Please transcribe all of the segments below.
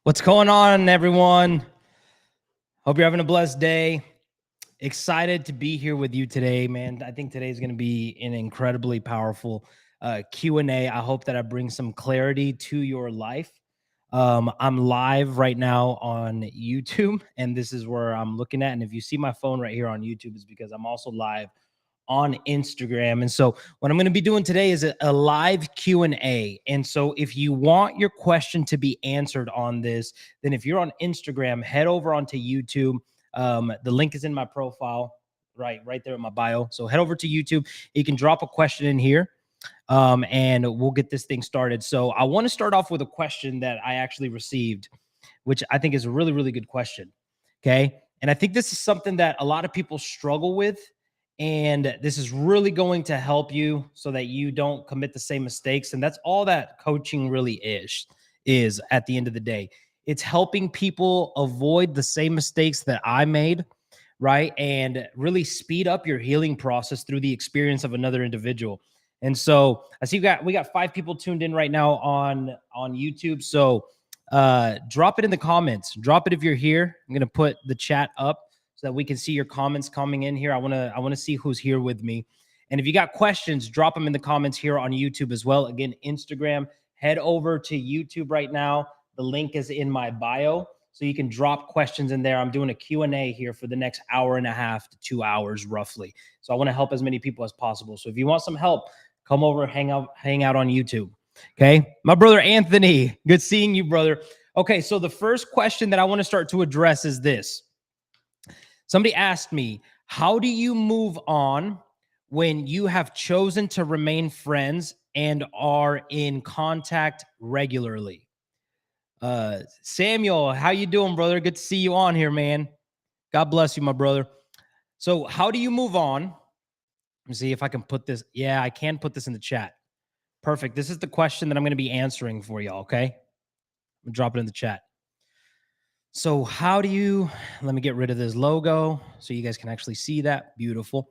What's going on, everyone? Hope you're having a blessed day. Excited to be here with you today, man. I think today is going to be an incredibly powerful Q&A. I hope that I bring some clarity to your life. I'm live right now on YouTube, and this is where I'm looking at. And if you see my phone right here on YouTube, it's because I'm also live on Instagram. And so what I'm going to be doing today is a live Q&A. And so if you want your question to be answered on this, then if you're on Instagram, head over onto YouTube. The link is in my profile, right there in my bio. So head over to YouTube. You can drop a question in here, and we'll get this thing started. So I want to start off with a question that I actually received, which I think is a really, really good question. Okay. And I think this is something that a lot of people struggle with. And this is really going to help you so that you don't commit the same mistakes. And that's all that coaching really is at the end of the day. It's helping people avoid the same mistakes that I made, right? And really speed up your healing process through the experience of another individual. And so I see we got 5 people tuned in right now on YouTube. So drop it in the comments. Drop it if you're here. I'm going to put the chat up so that we can see your comments coming in here. I want to see who's here with me. And if you got questions, drop them in the comments here on YouTube as well. Again, Instagram, head over to YouTube right now. The link is in my bio, so you can drop questions in there. I'm doing a Q&A here for the next hour and a half to 2 hours roughly. So I want to help as many people as possible. So if you want some help, come over, hang out on YouTube. Okay. My brother, Anthony, good seeing you, brother. Okay. So the first question that I want to start to address is this. Somebody asked me, how do you move on when you have chosen to remain friends and are in contact regularly? Samuel, how you doing, brother? Good to see you on here, man. God bless you, my brother. So how do you move on? Let me see if I can put this. Yeah, I can put this in the chat. Perfect. This is the question that I'm going to be answering for y'all, okay? I'm going to drop it in the chat. So how do you, let me get rid of this logo so you guys can actually see that. Beautiful.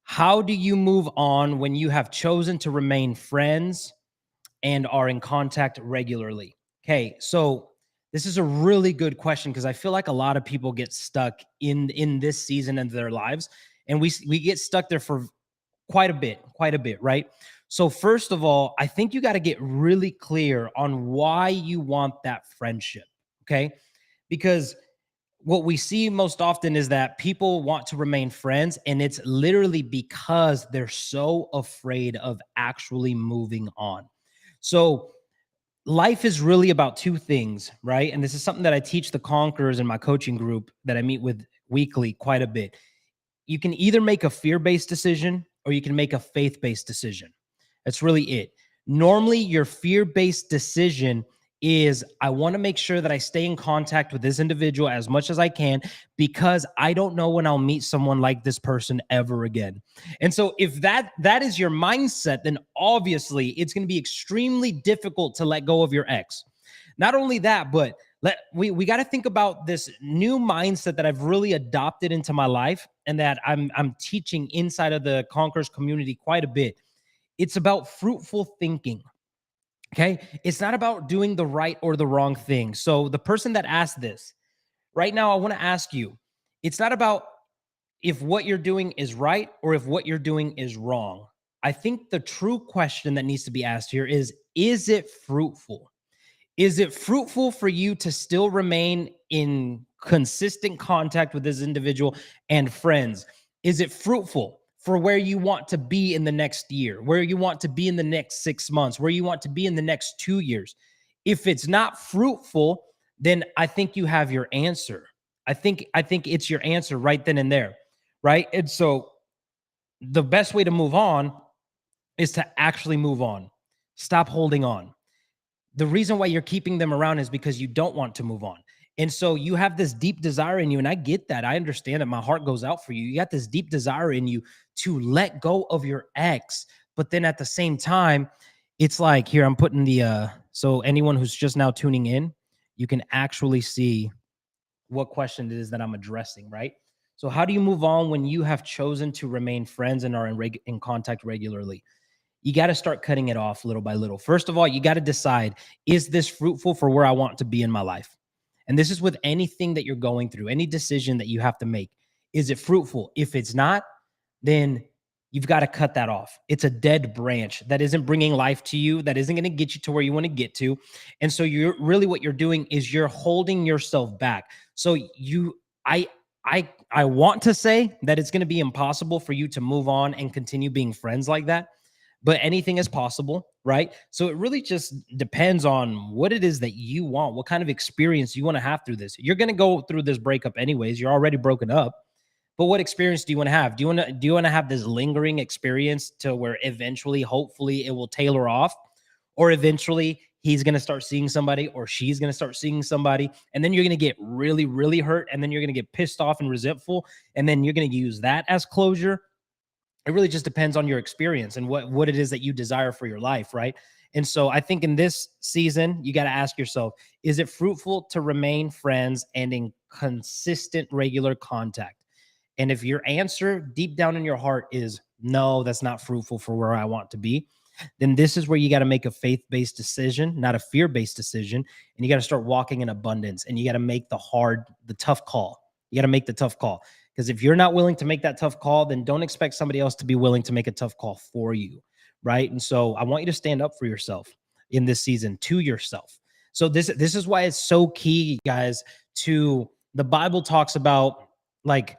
How do you move on when you have chosen to remain friends and are in contact regularly? Okay, so this is a really good question because I feel like a lot of people get stuck in this season of their lives, and we get stuck there for quite a bit, right? So first of all, I think you got to get really clear on why you want that friendship, okay? Because what we see most often is that people want to remain friends, and it's literally because they're so afraid of actually moving on. So life is really about 2 things, right? And this is something that I teach the Conquerors in my coaching group that I meet with weekly quite a bit. You can either make a fear-based decision or you can make a faith-based decision. That's really it. Normally, your fear-based decision is I want to make sure that I stay in contact with this individual as much as I can because I don't know when I'll meet someone like this person ever again. And so if that is your mindset, then obviously it's going to be extremely difficult to let go of your ex. Not only that, but we got to think about this new mindset that I've really adopted into my life and that I'm teaching inside of the Conquerors community quite a bit. It's about fruitful thinking. Okay. It's not about doing the right or the wrong thing. So the person that asked this right now, I want to ask you, it's not about if what you're doing is right or if what you're doing is wrong. I think the true question that needs to be asked here is it fruitful? Is it fruitful for you to still remain in consistent contact with this individual and friends? Is it fruitful for where you want to be in the next year, where you want to be in the next 6 months, where you want to be in the next 2 years? If it's not fruitful, then I think you have your answer. I think it's your answer right then and there, right? And so the best way to move on is to actually move on. Stop holding on. The reason why you're keeping them around is because you don't want to move on. And so you have this deep desire in you, and I get that. I understand that. My heart goes out for you. You got this deep desire in you to let go of your ex. But then at the same time, it's like, here, I'm putting the, so anyone who's just now tuning in, you can actually see what question it is that I'm addressing, right? So how do you move on when you have chosen to remain friends and are in contact regularly? you got to start cutting it off little by little. First of all, you got to decide, is this fruitful for where I want to be in my life? And this is with anything that you're going through, any decision that you have to make. Is it fruitful? If it's not, then you've got to cut that off. It's a dead branch that isn't bringing life to you, that isn't going to get you to where you want to get to. And so you're really, what you're doing is you're holding yourself back. So I want to say that it's going to be impossible for you to move on and continue being friends like that, but anything is possible, right? So it really just depends on what it is that you want, what kind of experience you want to have through this. You're going to go through this breakup anyways. You're already broken up. But what experience do you want to have? Do you want to have this lingering experience to where eventually, hopefully, it will tailor off, or eventually he's going to start seeing somebody or she's going to start seeing somebody, and then you're going to get really, really hurt, and then you're going to get pissed off and resentful, and then you're going to use that as closure? It really just depends on your experience and what it is that you desire for your life, right? And so I think in this season, you got to ask yourself, is it fruitful to remain friends and in consistent, regular contact? And if your answer deep down in your heart is no, that's not fruitful for where I want to be, then this is where you got to make a faith-based decision, not a fear-based decision. And you got to start walking in abundance, and you got to make the tough call. You got to make the tough call. Because if you're not willing to make that tough call, then don't expect somebody else to be willing to make a tough call for you. Right. And so I want you to stand up for yourself in this season, to yourself. So this is why it's so key, guys, to the Bible talks about like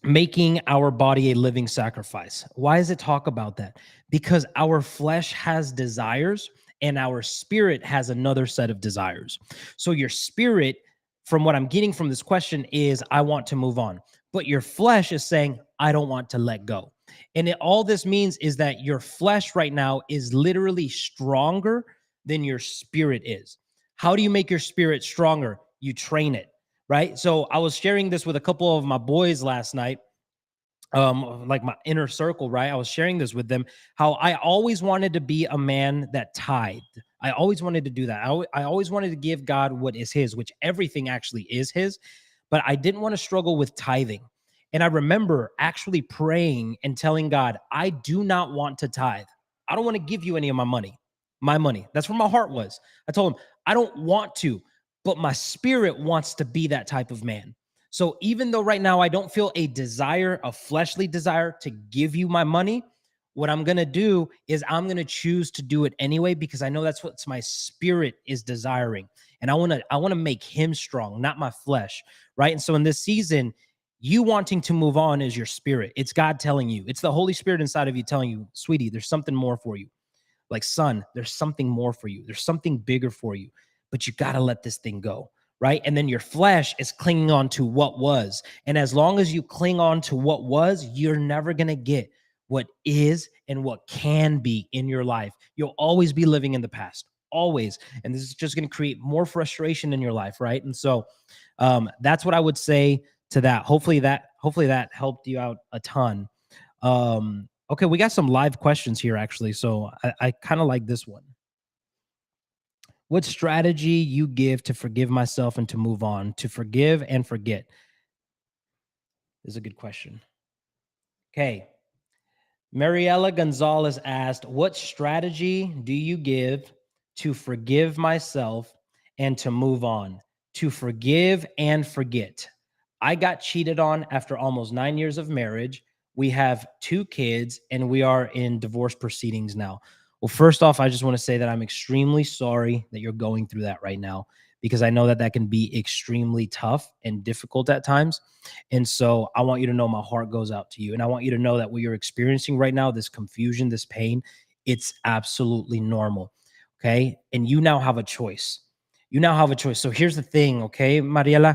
making our body a living sacrifice. Why does it talk about that? Because our flesh has desires and our spirit has another set of desires. So your spirit, from what I'm getting from this question, is I want to move on. But your flesh is saying, I don't want to let go. And all this means is that your flesh right now is literally stronger than your spirit is. How do you make your spirit stronger? You train it. Right. So I was sharing this with a couple of my boys last night, like my inner circle, right? I was sharing this with them, how I always wanted to be a man that tithed. I always wanted to do that. I always wanted to give God what is his, which everything actually is his, but I didn't want to struggle with tithing. And I remember actually praying and telling God, I do not want to tithe. I don't want to give you any of my money. My money. That's where my heart was. I told him, I don't want to, but my spirit wants to be that type of man. So even though right now I don't feel a desire, a fleshly desire to give you my money, what I'm going to do is I'm going to choose to do it anyway, because I know that's what my spirit is desiring. And I want to make him strong, not my flesh, right? And so in this season, you wanting to move on is your spirit. It's God telling you. It's the Holy Spirit inside of you telling you, sweetie, there's something more for you. Like, son, there's something more for you. There's something bigger for you, but you got to let this thing go. Right. And then your flesh is clinging on to what was. And as long as you cling on to what was, you're never going to get what is and what can be in your life. You'll always be living in the past, always. And this is just going to create more frustration in your life. Right. And so that's what I would say to that. Hopefully that helped you out a ton. Okay. We got some live questions here, actually. So I kind of like this one. What strategy you give to forgive myself and to move on, to forgive and forget? This is a good question. Okay. Mariela Gonzalez asked, what strategy do you give to forgive myself and to move on, to forgive and forget? I got cheated on after almost 9 years of marriage. We have 2 kids and we are in divorce proceedings now. Well, first off, I just want to say that I'm extremely sorry that you're going through that right now, because I know that that can be extremely tough and difficult at times. And so I want you to know my heart goes out to you. And I want you to know that what you're experiencing right now, this confusion, this pain, it's absolutely normal. Okay. And you now have a choice. You now have a choice. So here's the thing. Okay, Mariela,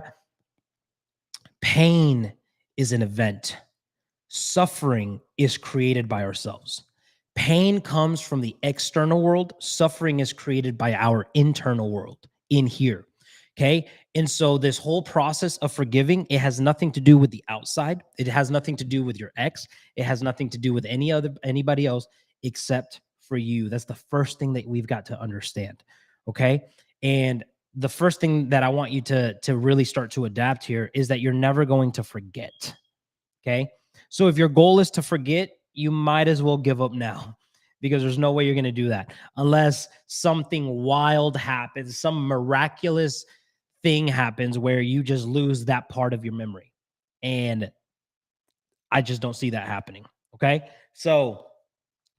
pain is an event. Suffering is created by ourselves. Pain comes from the external world. Suffering is created by our internal world in here. Okay. And so this whole process of forgiving, it has nothing to do with the outside. It has nothing to do with your ex. It has nothing to do with anybody else except for you. That's the first thing that we've got to understand. Okay. And the first thing that I want you to really start to adapt here is that you're never going to forget. Okay. So if your goal is to forget, you might as well give up now. because there's no way you're going to do that unless something wild happens, some miraculous thing happens where you just lose that part of your memory. And I just don't see that happening. Okay. So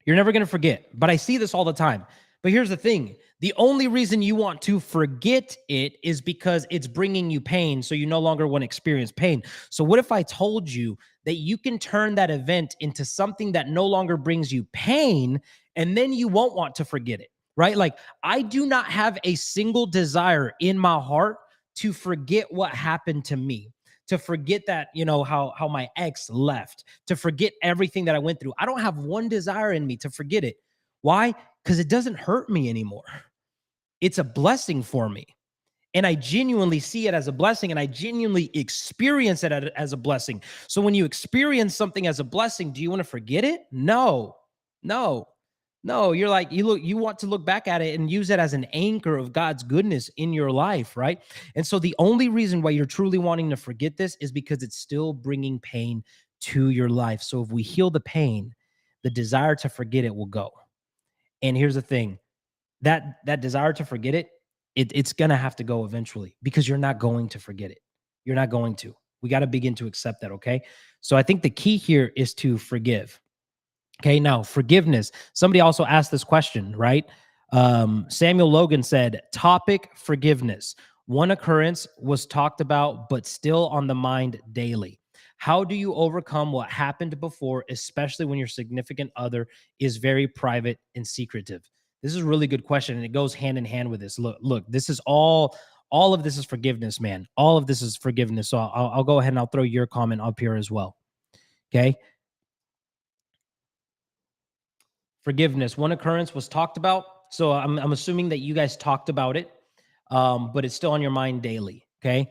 you're never going to forget, but I see this all the time. But here's the thing. The only reason you want to forget it is because it's bringing you pain. So you no longer want to experience pain. So what if I told you that you can turn that event into something that no longer brings you pain, and then you won't want to forget it, right? Like, I do not have a single desire in my heart to forget what happened to me, to forget that, how my ex left, to forget everything that I went through. I don't have one desire in me to forget it. Why? Because it doesn't hurt me anymore. It's a blessing for me. And I genuinely see it as a blessing, and I genuinely experience it as a blessing. So when you experience something as a blessing, do you want to forget it? No. You're like, you want to look back at it and use it as an anchor of God's goodness in your life, right? And so the only reason why you're truly wanting to forget this is because it's still bringing pain to your life. So if we heal the pain, the desire to forget it will go. And here's the thing, that desire to forget it, it's going to have to go eventually, because you're not going to forget it. You're not going to. We got to begin to accept that, okay? So I think the key here is to forgive. Okay, now forgiveness. Somebody also asked this question, right? Samuel Logan said, topic forgiveness. One occurrence was talked about, but still on the mind daily. How do you overcome what happened before, especially when your significant other is very private and secretive? This is a really good question, and it goes hand in hand with this. Look, this is all of this is forgiveness, man. All of this is forgiveness. So I'll go ahead and I'll throw your comment up here as well. Okay. Forgiveness. One occurrence was talked about. So I'm assuming that you guys talked about it, but it's still on your mind daily. Okay.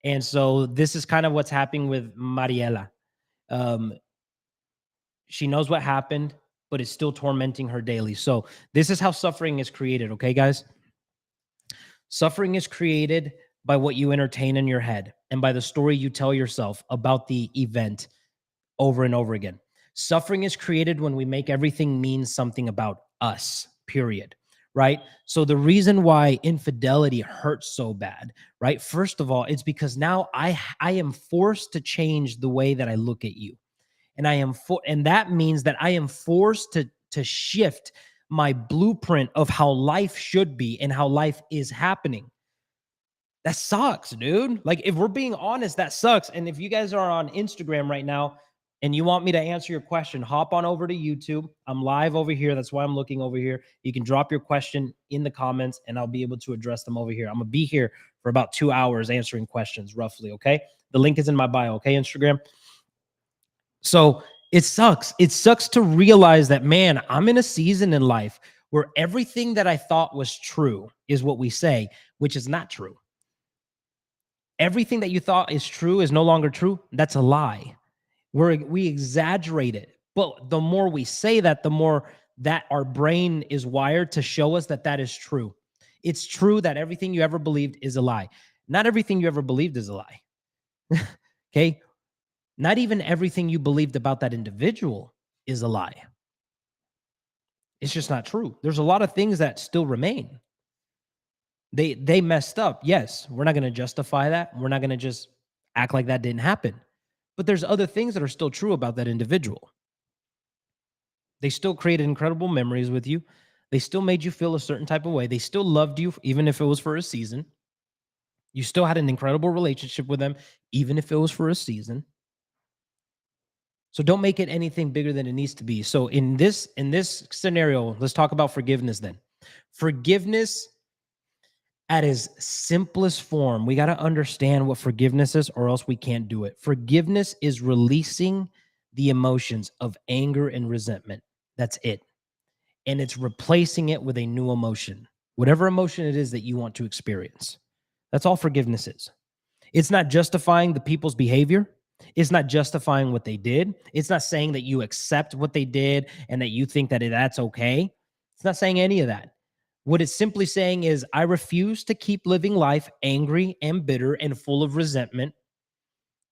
And so this is kind of what's happening with Mariela. She knows what happened, but it's still tormenting her daily. So this is how suffering is created. Okay, guys? Suffering is created by what you entertain in your head and by the story you tell yourself about the event over and over again. Suffering is created when we make everything mean something about us, period. Right? So the reason why infidelity hurts so bad, right? First of all, it's because now I am forced to change the way that I look at you. And and that means that I am forced to shift my blueprint of how life should be and how life is happening. That sucks, dude. Like, if we're being honest, that sucks. And if you guys are on Instagram right now and you want me to answer your question, hop on over to YouTube. I'm live over here. That's why I'm looking over here. You can drop your question in the comments and I'll be able to address them over here. I'm going to be here for about 2 hours answering questions roughly. Okay. The link is in my bio. Okay. Instagram. So it sucks. It sucks to realize that, man, I'm in a season in life where everything that I thought was true is what we say, which is not true. Everything that you thought is true is no longer true. That's a lie. We exaggerate it. But the more we say that, the more that our brain is wired to show us that that is true. It's true that everything you ever believed is a lie. Not everything you ever believed is a lie. Okay? Not even everything you believed about that individual is a lie. It's just not true. There's a lot of things that still remain. They messed up. Yes, we're not going to justify that. We're not going to just act like that didn't happen. But there's other things that are still true about that individual. They still created incredible memories with you. They still made you feel a certain type of way. They still loved you, even if it was for a season. You still had an incredible relationship with them, even if it was for a season. So don't make it anything bigger than it needs to be. So in this scenario, let's talk about forgiveness then. Forgiveness at its simplest form, we got to understand what forgiveness is, or else we can't do it. Forgiveness is releasing the emotions of anger and resentment. That's it. And it's replacing it with a new emotion, whatever emotion it is that you want to experience. That's all forgiveness is. It's not justifying the people's behavior. It's not justifying what they did. It's not saying that you accept what they did and that you think that that's okay. It's not saying any of that. What it's simply saying is, I refuse to keep living life angry and bitter and full of resentment.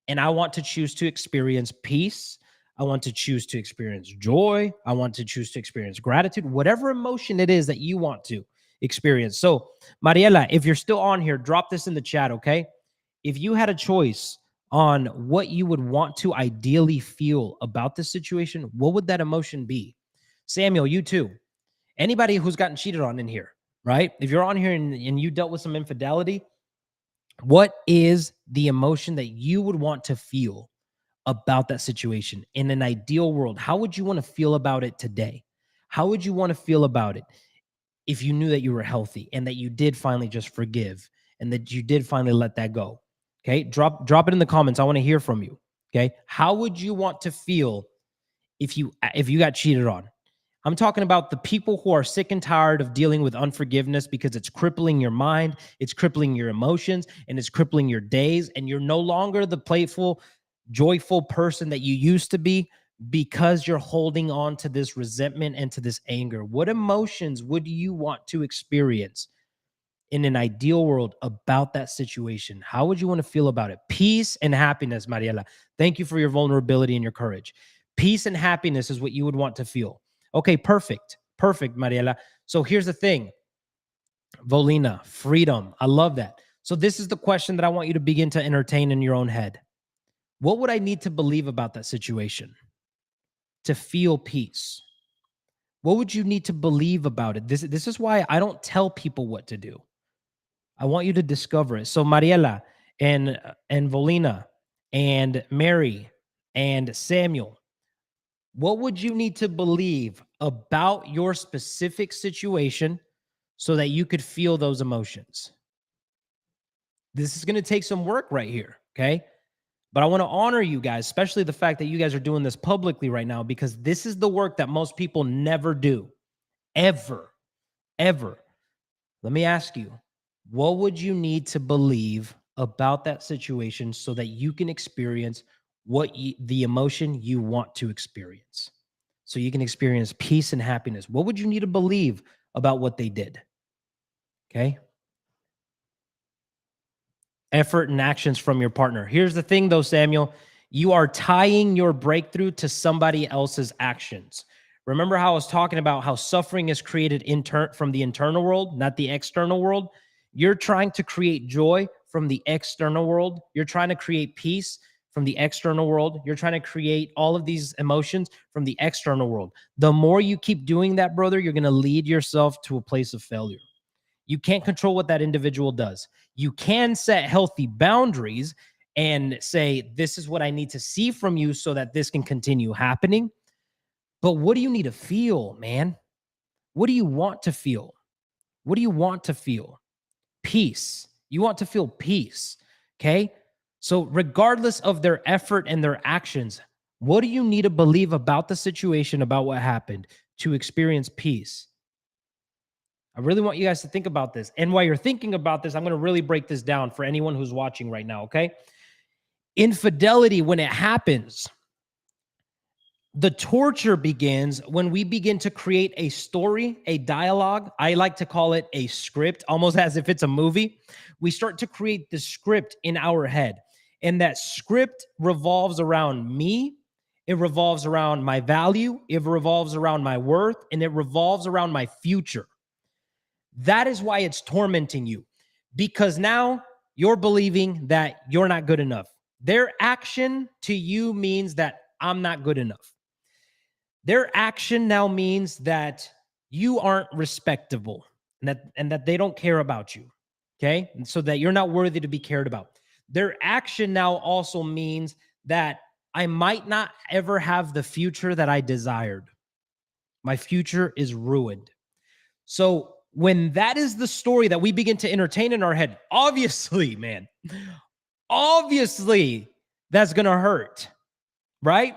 And I want to choose to experience peace. I want to choose to experience joy. I want to choose to experience gratitude, whatever emotion it is that you want to experience. So, Mariela, if you're still on here, drop this in the chat, okay? If you had a choice on what you would want to ideally feel about this situation, what would that emotion be? Samuel, you too. Anybody who's gotten cheated on in here, right? If you're on here and you dealt with some infidelity, what is the emotion that you would want to feel about that situation in an ideal world? How would you want to feel about it today? How would you want to feel about it if you knew that you were healthy and that you did finally just forgive and that you did finally let that go? Okay, drop it in the comments. I want to hear from you. Okay, how would you want to feel if you got cheated on? I'm talking about the people who are sick and tired of dealing with unforgiveness because it's crippling your mind, it's crippling your emotions, and it's crippling your days. And you're no longer the playful, joyful person that you used to be because you're holding on to this resentment and to this anger. What emotions would you want to experience in an ideal world about that situation? How would you want to feel about it? Peace and happiness, Mariela. Thank you for your vulnerability and your courage. Peace and happiness is what you would want to feel. Okay, perfect. Perfect, Mariela. So here's the thing. Volina, freedom. I love that. So this is the question that I want you to begin to entertain in your own head. What would I need to believe about that situation to feel peace? What would you need to believe about it? This is why I don't tell people what to do. I want you to discover it. So Mariela and Volina and Mary and Samuel, what would you need to believe about your specific situation so that you could feel those emotions? This is going to take some work right here, okay? But I want to honor you guys, especially the fact that you guys are doing this publicly right now, because this is the work that most people never do, ever, ever. Let me ask you, what would you need to believe about that situation so that you can experience the emotion you want to experience? So you can experience peace and happiness. What would you need to believe about what they did? Okay. Effort and actions from your partner. Here's the thing, though, Samuel. You are tying your breakthrough to somebody else's actions. Remember how I was talking about how suffering is created from the internal world, not the external world? You're trying to create joy from the external world. You're trying to create peace from the external world. You're trying to create all of these emotions from the external world. The more you keep doing that, brother, you're going to lead yourself to a place of failure. You can't control what that individual does. You can set healthy boundaries and say, this is what I need to see from you so that this can continue happening. But what do you need to feel, man? What do you want to feel? What do you want to feel? Peace. You want to feel peace. Okay. So, regardless of their effort and their actions, what do you need to believe about the situation, about what happened to experience peace? I really want you guys to think about this. And while you're thinking about this, I'm going to really break this down for anyone who's watching right now, okay? Infidelity, when it happens, the torture begins when we begin to create a story, a dialogue. I like to call it a script, almost as if it's a movie. We start to create the script in our head. And that script revolves around me. It revolves around my value. It revolves around my worth. And it revolves around my future. That is why it's tormenting you, because now you're believing that you're not good enough. Their action to you means that I'm not good enough. Their action now means that you aren't respectable and that they don't care about you. Okay. And so that you're not worthy to be cared about. Their action now also means that I might not ever have the future that I desired. My future is ruined. So when that is the story that we begin to entertain in our head, obviously, man, obviously that's going to hurt, right?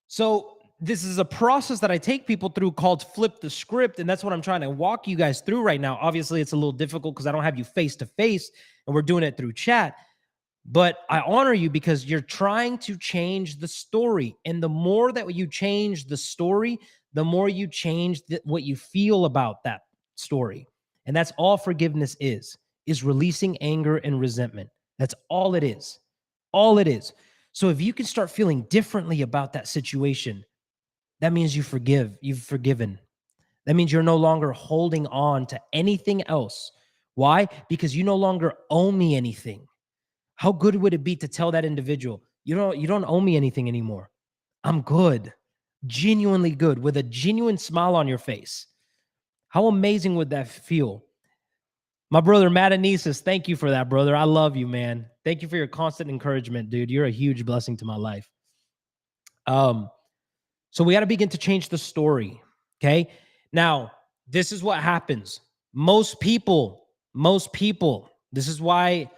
So this is a process that I take people through called flip the script. And that's what I'm trying to walk you guys through right now. Obviously, it's a little difficult because I don't have you face to face and we're doing it through chat. But I honor you because you're trying to change the story. And the more that you change the story, the more you change what you feel about that story. And that's all forgiveness is releasing anger and resentment. That's all it is. All it is. So if you can start feeling differently about that situation, that means you've forgiven. That means you're no longer holding on to anything else. Why? Because you no longer owe me anything. How good would it be to tell that individual, you don't owe me anything anymore. I'm good. Genuinely good with a genuine smile on your face. How amazing would that feel? My brother Matanesis, thank you for that, brother. I love you, man. Thank you for your constant encouragement, dude. You're a huge blessing to my life. Um, so we got to begin to change the story. Okay. Now, this is what happens. Most people, this is why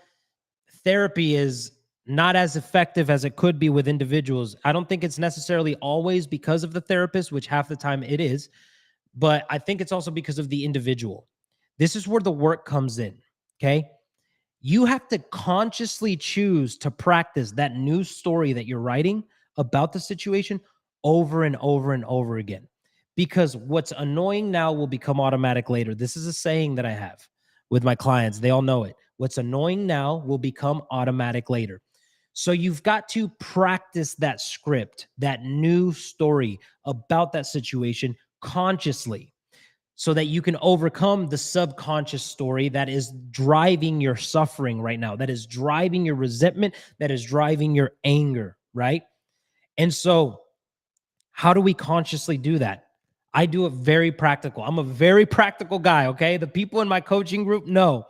therapy is not as effective as it could be with individuals. I don't think it's necessarily always because of the therapist, which half the time it is, but I think it's also because of the individual. This is where the work comes in. Okay. You have to consciously choose to practice that new story that you're writing about the situation over and over and over again. Because what's annoying now will become automatic later. This is a saying that I have with my clients. They all know it. What's annoying now will become automatic later. So you've got to practice that script, that new story about that situation consciously, so that you can overcome the subconscious story that is driving your suffering right now, that is driving your resentment, that is driving your anger, right? And so, how do we consciously do that? I do it very practical. I'm a very practical guy, okay? The people in my coaching group know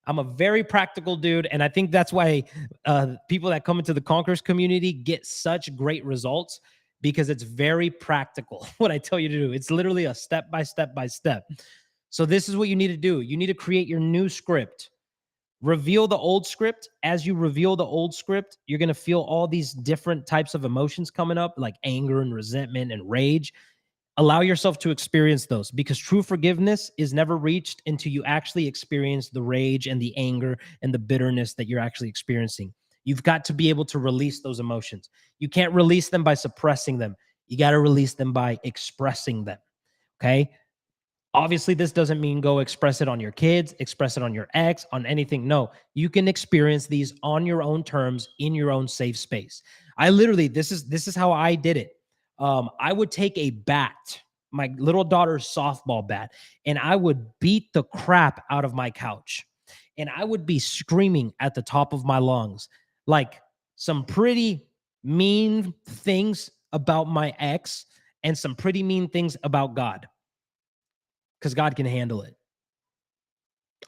I'm a very practical dude. And I think that's why people that come into the Conquerors community get such great results, because it's very practical what I tell you to do. It's literally a step by step by step. So this is what you need to do. You need to create your new script. Reveal the old script. As you reveal the old script, you're going to feel all these different types of emotions coming up, like anger and resentment and rage. Allow yourself to experience those, because true forgiveness is never reached until you actually experience the rage and the anger and the bitterness that you're actually experiencing. You've got to be able to release those emotions. You can't release them by suppressing them. You got to release them by expressing them. Okay. Obviously, this doesn't mean go express it on your kids, express it on your ex, on anything. No, you can experience these on your own terms in your own safe space. I literally, this is how I did it. I would take a bat, my little daughter's softball bat, and I would beat the crap out of my couch. And I would be screaming at the top of my lungs, like some pretty mean things about my ex and some pretty mean things about God, because God can handle it.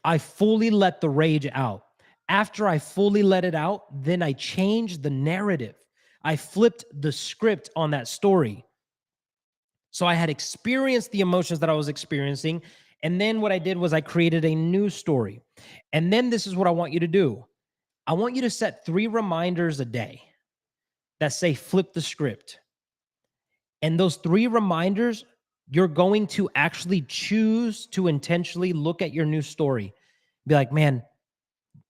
I fully let the rage out. After I fully let it out, then I changed the narrative. I flipped the script on that story. So I had experienced the emotions that I was experiencing. And then what I did was I created a new story. And then this is what I want you to do. I want you to set 3 reminders a day that say flip the script. And those 3 reminders, you're going to actually choose to intentionally look at your new story. Be like, man,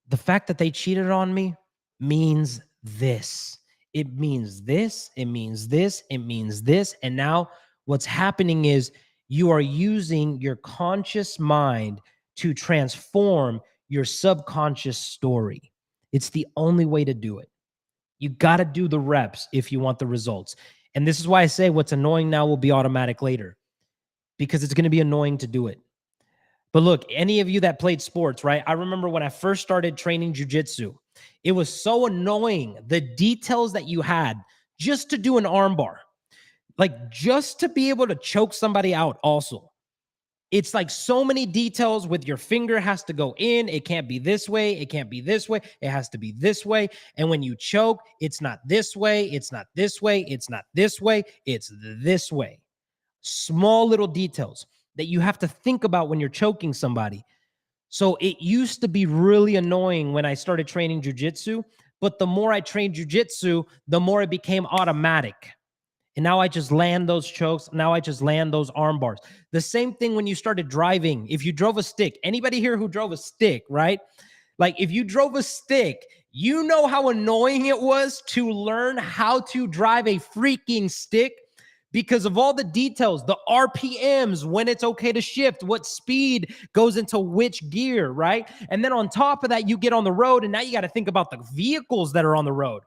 the fact that they cheated on me means this. It means this. It means this. It means this. And now what's happening is you are using your conscious mind to transform your subconscious story. It's the only way to do it. You got to do the reps if you want the results. And this is why I say what's annoying now will be automatic later, because it's going to be annoying to do it. But look, any of you that played sports, right? I remember when I first started training jujitsu, it was so annoying, the details that you had just to do an armbar, like just to be able to choke somebody out also. It's like so many details with your finger has to go in. It can't be this way. It can't be this way. It has to be this way. And when you choke, it's not this way. It's not this way. It's not this way. It's this way. Small little details that you have to think about when you're choking somebody. So it used to be really annoying when I started training jujitsu, but the more I trained jujitsu, the more it became automatic. And now I just land those chokes. Now I just land those arm bars. The same thing when you started driving. If you drove a stick, anybody here who drove a stick, right? Like if you drove a stick, you know how annoying it was to learn how to drive a freaking stick because of all the details, the RPMs, when it's okay to shift, what speed goes into which gear, right? And then on top of that, you get on the road and now you got to think about the vehicles that are on the road.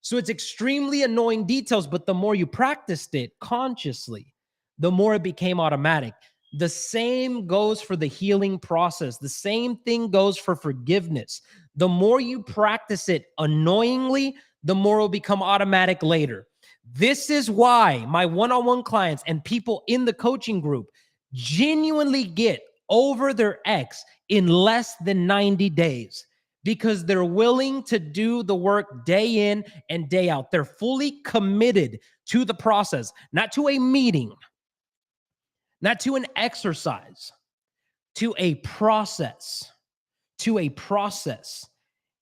So it's extremely annoying details, but the more you practiced it consciously, the more it became automatic. The same goes for the healing process. The same thing goes for forgiveness. The more you practice it annoyingly, the more it will become automatic later. This is why my one-on-one clients and people in the coaching group genuinely get over their ex in less than 90 days because they're willing to do the work day in and day out. They're fully committed to the process, not to a meeting, not to an exercise, to a process, to a process.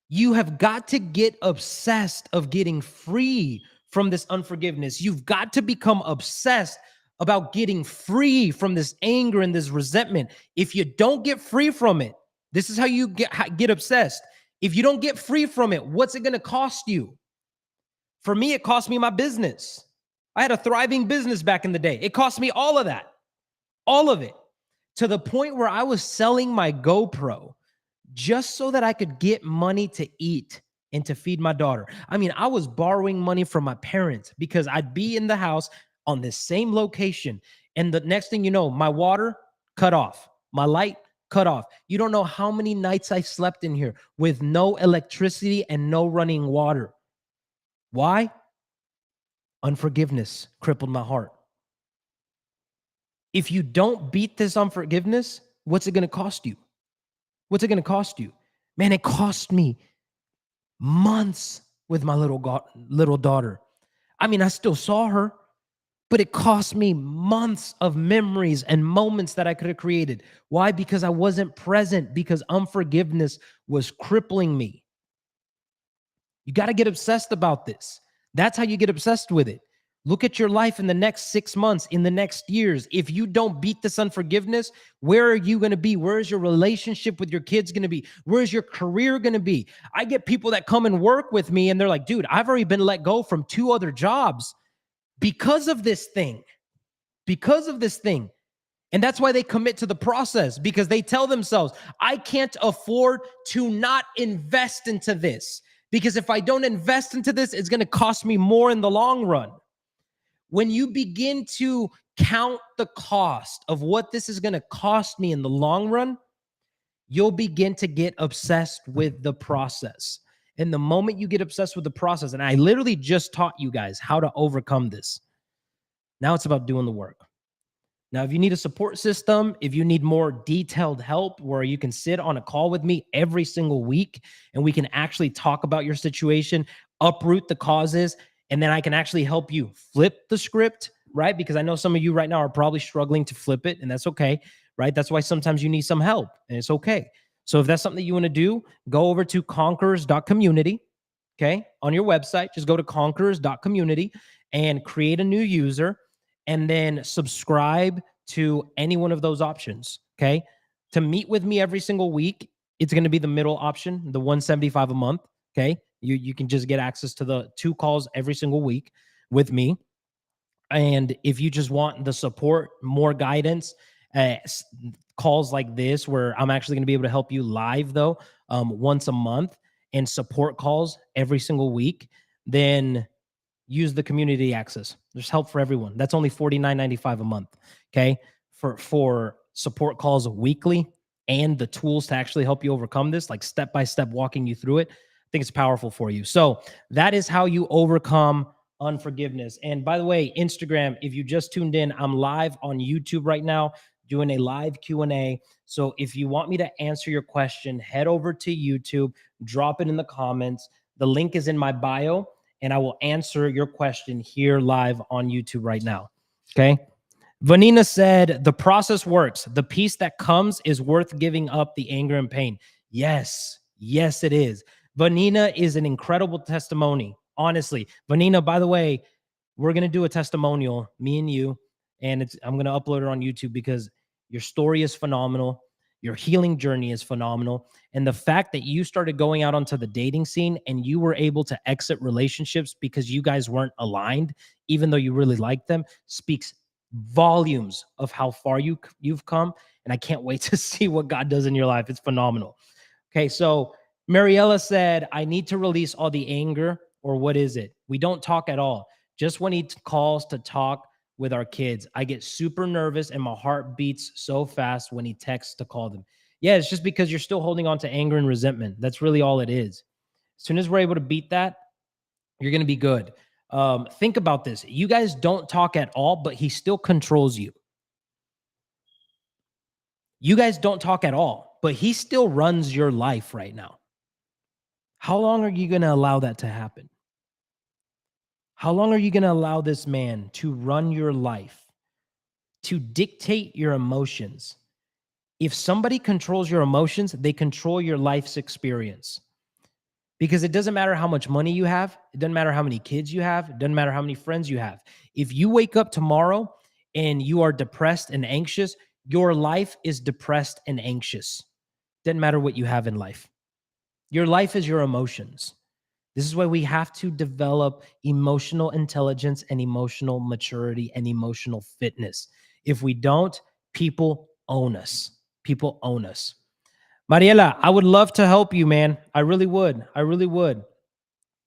You have got to get obsessed of getting free from this unforgiveness. You've got to become obsessed about getting free from this anger and this resentment. If you don't get free from it, this is how you get obsessed. If you don't get free from it, what's it going to cost you? For me, it cost me my business. I had a thriving business back in the day. It cost me all of that, all of it, to the point where I was selling my GoPro just so that I could get money to eat and to feed my daughter. I mean, I was borrowing money from my parents because I'd be in the house on this same location. And the next thing you know, my water cut off, my light cut off. You don't know how many nights I slept in here with no electricity and no running water. Why? Unforgiveness crippled my heart. If you don't beat this unforgiveness, what's it going to cost you? What's it going to cost you? Man, it cost me months with my little daughter. I mean, I still saw her, but it cost me months of memories and moments that I could have created. Why? Because I wasn't present, because unforgiveness was crippling me. You got to get obsessed about this. That's how you get obsessed with it. Look at your life in the next 6 months, in the next years. If you don't beat this unforgiveness, where are you going to be? Where is your relationship with your kids going to be? Where is your career going to be? I get people that come and work with me and they're like, dude, I've already been let go from 2 other jobs because of this thing, because of this thing. And that's why they commit to the process, because they tell themselves, I can't afford to not invest into this, because if I don't invest into this, it's going to cost me more in the long run. When you begin to count the cost of what this is going to cost me in the long run, you'll begin to get obsessed with the process. And the moment you get obsessed with the process, and I literally just taught you guys how to overcome this. Now it's about doing the work. Now, if you need a support system, if you need more detailed help where you can sit on a call with me every single week and we can actually talk about your situation, uproot the causes, and then I can actually help you flip the script, right? Because I know some of you right now are probably struggling to flip it, and that's okay, right? That's why sometimes you need some help, and it's okay. So if that's something that you want to do, go over to conquerors.community, okay? On your website, just go to conquerors.community and create a new user, and then subscribe to any one of those options, okay? To meet with me every single week, it's going to be the middle option, the $175 a month, okay? You can just get access to the 2 calls every single week with me. And if you just want the support, more guidance, calls like this, where I'm actually going to be able to help you live though, once a month, and support calls every single week, then use the community access. There's help for everyone. That's only $49.95 a month. Okay. For support calls weekly and the tools to actually help you overcome this, like step-by-step walking you through it. I think it's powerful for you. So that is how you overcome unforgiveness. And by the way, Instagram, if you just tuned in, I'm live on YouTube right now doing a live Q&A. So if you want me to answer your question, head over to YouTube, drop it in the comments. The link is in my bio, and I will answer your question here live on YouTube right now. Okay. Vanina said, the process works. The peace that comes is worth giving up the anger and pain. Yes. Yes, it is. Vanina is an incredible testimony. Honestly, Vanina, by the way, we're going to do a testimonial, me and you, and I'm going to upload it on YouTube because your story is phenomenal. Your healing journey is phenomenal. And the fact that you started going out onto the dating scene and you were able to exit relationships because you guys weren't aligned, even though you really liked them, speaks volumes of how far you've come. And I can't wait to see what God does in your life. It's phenomenal. Okay, so Mariella said, I need to release all the anger or what is it? We don't talk at all. Just when he calls to talk with our kids, I get super nervous and my heart beats so fast when he texts to call them. Yeah, it's just because you're still holding on to anger and resentment. That's really all it is. As soon as we're able to beat that, you're going to be good. Think about this. You guys don't talk at all, but he still controls you. You guys don't talk at all, but he still runs your life right now. How long are you going to allow that to happen? How long are you going to allow this man to run your life, to dictate your emotions? If somebody controls your emotions, they control your life's experience. Because it doesn't matter how much money you have. It doesn't matter how many kids you have. It doesn't matter how many friends you have. If you wake up tomorrow and you are depressed and anxious, your life is depressed and anxious. Doesn't matter what you have in life. Your life is your emotions. This is why we have to develop emotional intelligence and emotional maturity and emotional fitness. If we don't, people own us. People own us. Mariela, I would love to help you, man. I really would. I really would.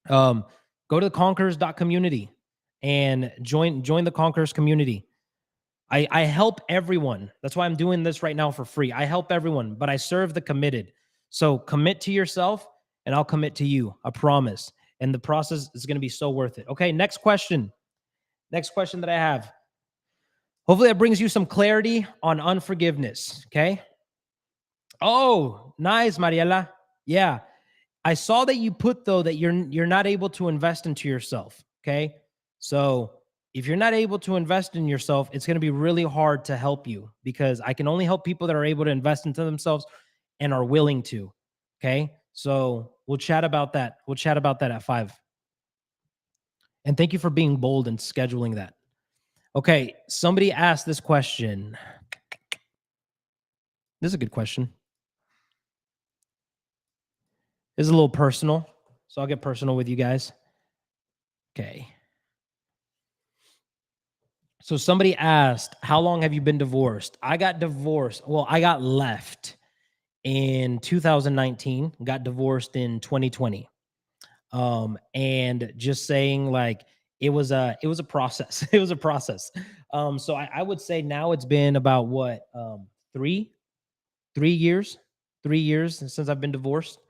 Go to the conquerors.community and join the Conquerors community. I help everyone. That's why I'm doing this right now for free. I help everyone, but I serve the committed. So commit to yourself and I'll commit to you. I promise. And the process is going to be so worth it. Okay, next question. Next question that I have. Hopefully that brings you some clarity on unforgiveness, okay? Oh, nice, Mariela. Yeah. I saw that you put, though, that you're not able to invest into yourself, okay? So if you're not able to invest in yourself, it's going to be really hard to help you because I can only help people that are able to invest into themselves and are willing to, okay? So we'll chat about that. We'll chat about that at 5. And thank you for being bold and scheduling that. Okay, somebody asked this question. This is a good question. This is a little personal, so I'll get personal with you guys. Okay. So somebody asked, how long have you been divorced? I got divorced. Well, I got left in 2019, got divorced in 2020. And just saying like it was a process. It was a process. So I would say now it's been about what 3 years, 3 years since I've been divorced.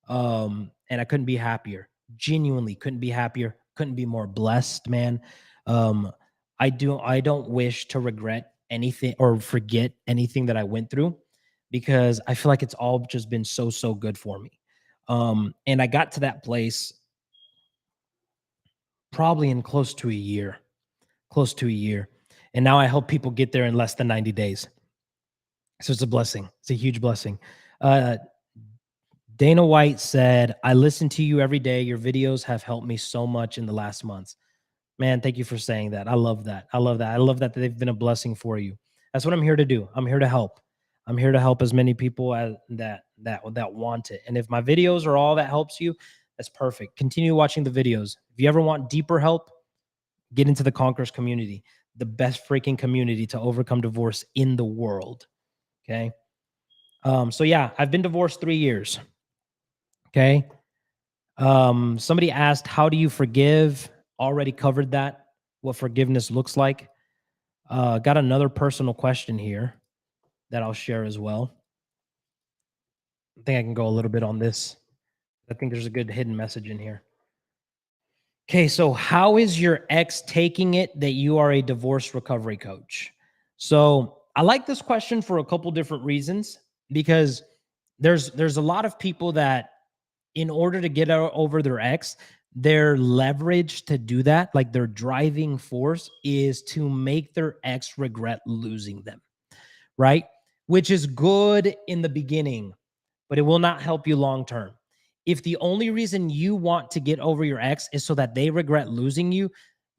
And I couldn't be happier. Genuinely couldn't be happier. Couldn't be more blessed, man. Um, I don't wish to regret anything or forget anything that I went through because I feel like it's all just been so good for me. And I got to that place probably in close to a year. And now I help people get there in less than 90 days. So it's a blessing. It's a huge blessing. Dana White said, I listen to you every day. Your videos have helped me so much in the last months. Man, thank you for saying that. I love that. I love that. I love that they've been a blessing for you. That's what I'm here to do. I'm here to help. I'm here to help as many people as that want it. And if my videos are all that helps you, that's perfect. Continue watching the videos. If you ever want deeper help, get into the Conquerors community, the best freaking community to overcome divorce in the world. Okay. So yeah, I've been divorced 3 years. Okay. Somebody asked, how do you forgive? Already covered that, what forgiveness looks like. Got another personal question here that I'll share as well. I think I can go a little bit on this. I think there's a good hidden message in here. Okay, so how is your ex taking it that you are a divorce recovery coach? So I like this question for a couple different reasons because there's a lot of people that in order to get over their ex, their leverage to do that, like their driving force is to make their ex regret losing them, right? Which is good in the beginning, but it will not help you long term. If the only reason you want to get over your ex is so that they regret losing you,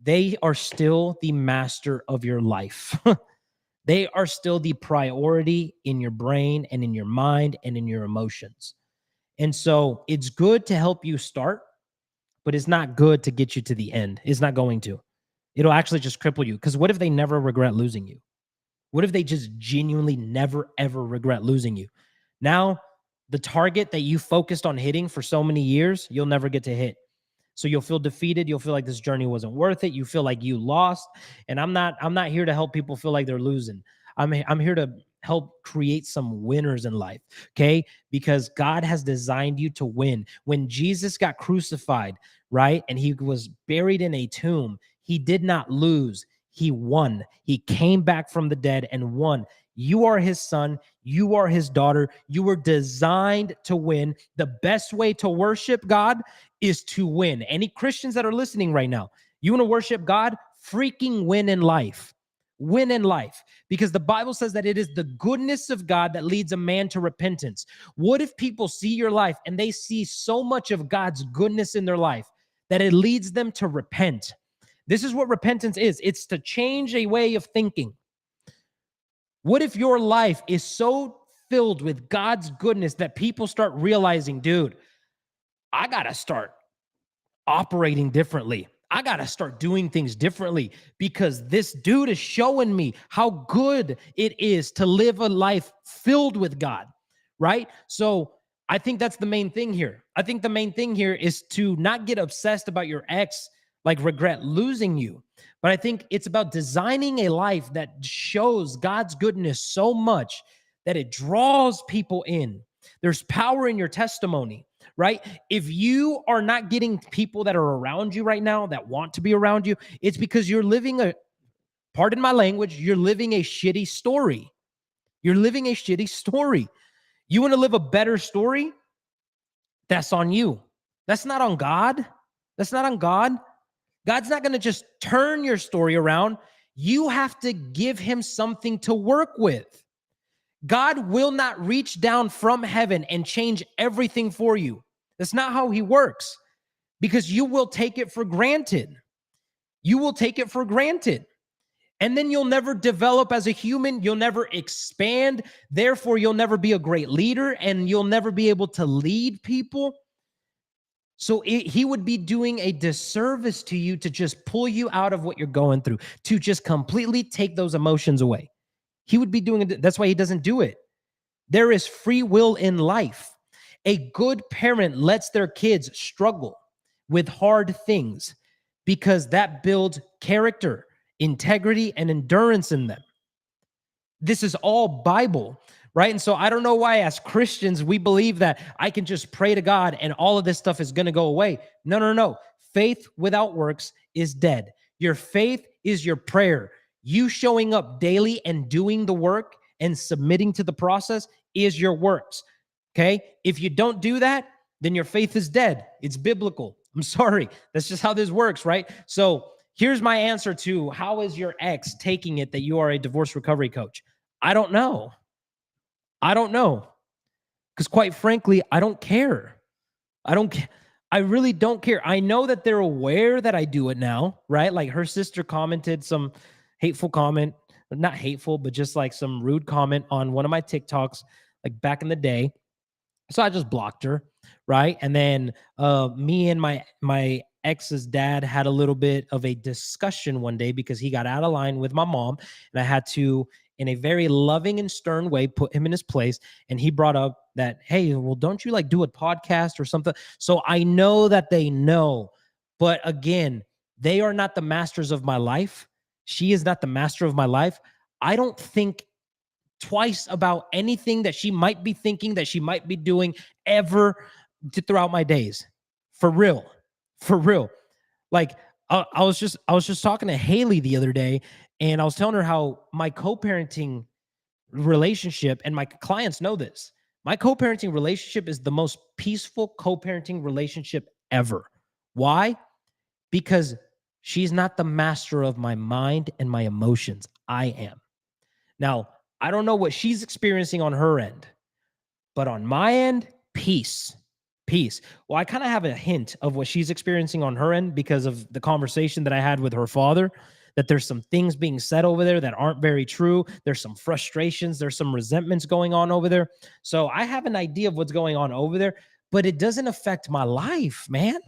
they are still the master of your life. They are still the priority in your brain and in your mind and in your emotions. And so it's good to help you start, but it's not good to get you to the end. It's not going to. It'll actually just cripple you. Because what if they never regret losing you? What if they just genuinely never, ever regret losing you? Now, the target that you focused on hitting for so many years, you'll never get to hit. So you'll feel defeated. You'll feel like this journey wasn't worth it. You feel like you lost. And I'm not here to help people feel like they're losing. I'm here to help create some winners in life. Okay. Because God has designed you to win. When Jesus got crucified, right, and he was buried in a tomb, he did not lose. He won. He came back from the dead and won. You are his son. You are his daughter. You were designed to win. The best way to worship God is to win. Any Christians that are listening right now, you want to worship God? Freaking win in life. Win in life. Because the Bible says that it is the goodness of God that leads a man to repentance. What if people see your life and they see so much of God's goodness in their life that it leads them to repent? This is what repentance is. It's to change a way of thinking. What if your life is so filled with God's goodness that people start realizing, dude, I got to start operating differently. I got to start doing things differently because this dude is showing me how good it is to live a life filled with God, right? So I think that's the main thing here. I think the main thing here is to not get obsessed about your ex, like regret losing you. But I think it's about designing a life that shows God's goodness so much that it draws people in. There's power in your testimony, right? If you are not getting people that are around you right now that want to be around you, it's because you're living pardon my language, you're living a shitty story. You're living a shitty story. You want to live a better story? That's on you. That's not on God. That's not on God. God's not going to just turn your story around. You have to give him something to work with. God will not reach down from heaven and change everything for you. That's not how he works, because you will take it for granted. You will take it for granted. And then you'll never develop as a human. You'll never expand. Therefore, you'll never be a great leader and you'll never be able to lead people. So he would be doing a disservice to you to just pull you out of what you're going through, to just completely take those emotions away. He would be doing it. That's why he doesn't do it. There is free will in life. A good parent lets their kids struggle with hard things because that builds character, integrity, and endurance in them. This is all Bible, right? And so I don't know why as Christians, we believe that I can just pray to God and all of this stuff is going to go away. No, no, no. Faith without works is dead. Your faith is your prayer. You showing up daily and doing the work and submitting to the process is your works, okay? If you don't do that, then your faith is dead. It's biblical. I'm sorry. That's just how this works, right? So here's my answer to how is your ex taking it that you are a divorce recovery coach? I don't know. I don't know. Because quite frankly, I don't care. I really don't care. I know that they're aware that I do it now, right? Like her sister commented some hateful comment, not hateful, but just like some rude comment on one of my TikToks, like back in the day. So I just blocked her, right? And then me and my ex's dad had a little bit of a discussion one day because he got out of line with my mom, and I had to, in a very loving and stern way, put him in his place. And he brought up that, hey, well, don't you like do a podcast or something? So I know that they know, but again, they are not the masters of my life. She is not the master of my life. I don't think twice about anything that she might be thinking, that she might be doing ever throughout my days. For real. For real. Like I was just talking to Haley the other day, and I was telling her how my co-parenting relationship, and my clients know this, my co-parenting relationship is the most peaceful co-parenting relationship ever. Why? Because she's not the master of my mind and my emotions. I am. Now, I don't know what she's experiencing on her end, but on my end, peace. Peace. Well, I kind of have a hint of what she's experiencing on her end because of the conversation that I had with her father, that there's some things being said over there that aren't very true. There's some frustrations. There's some resentments going on over there. So I have an idea of what's going on over there, but it doesn't affect my life, man.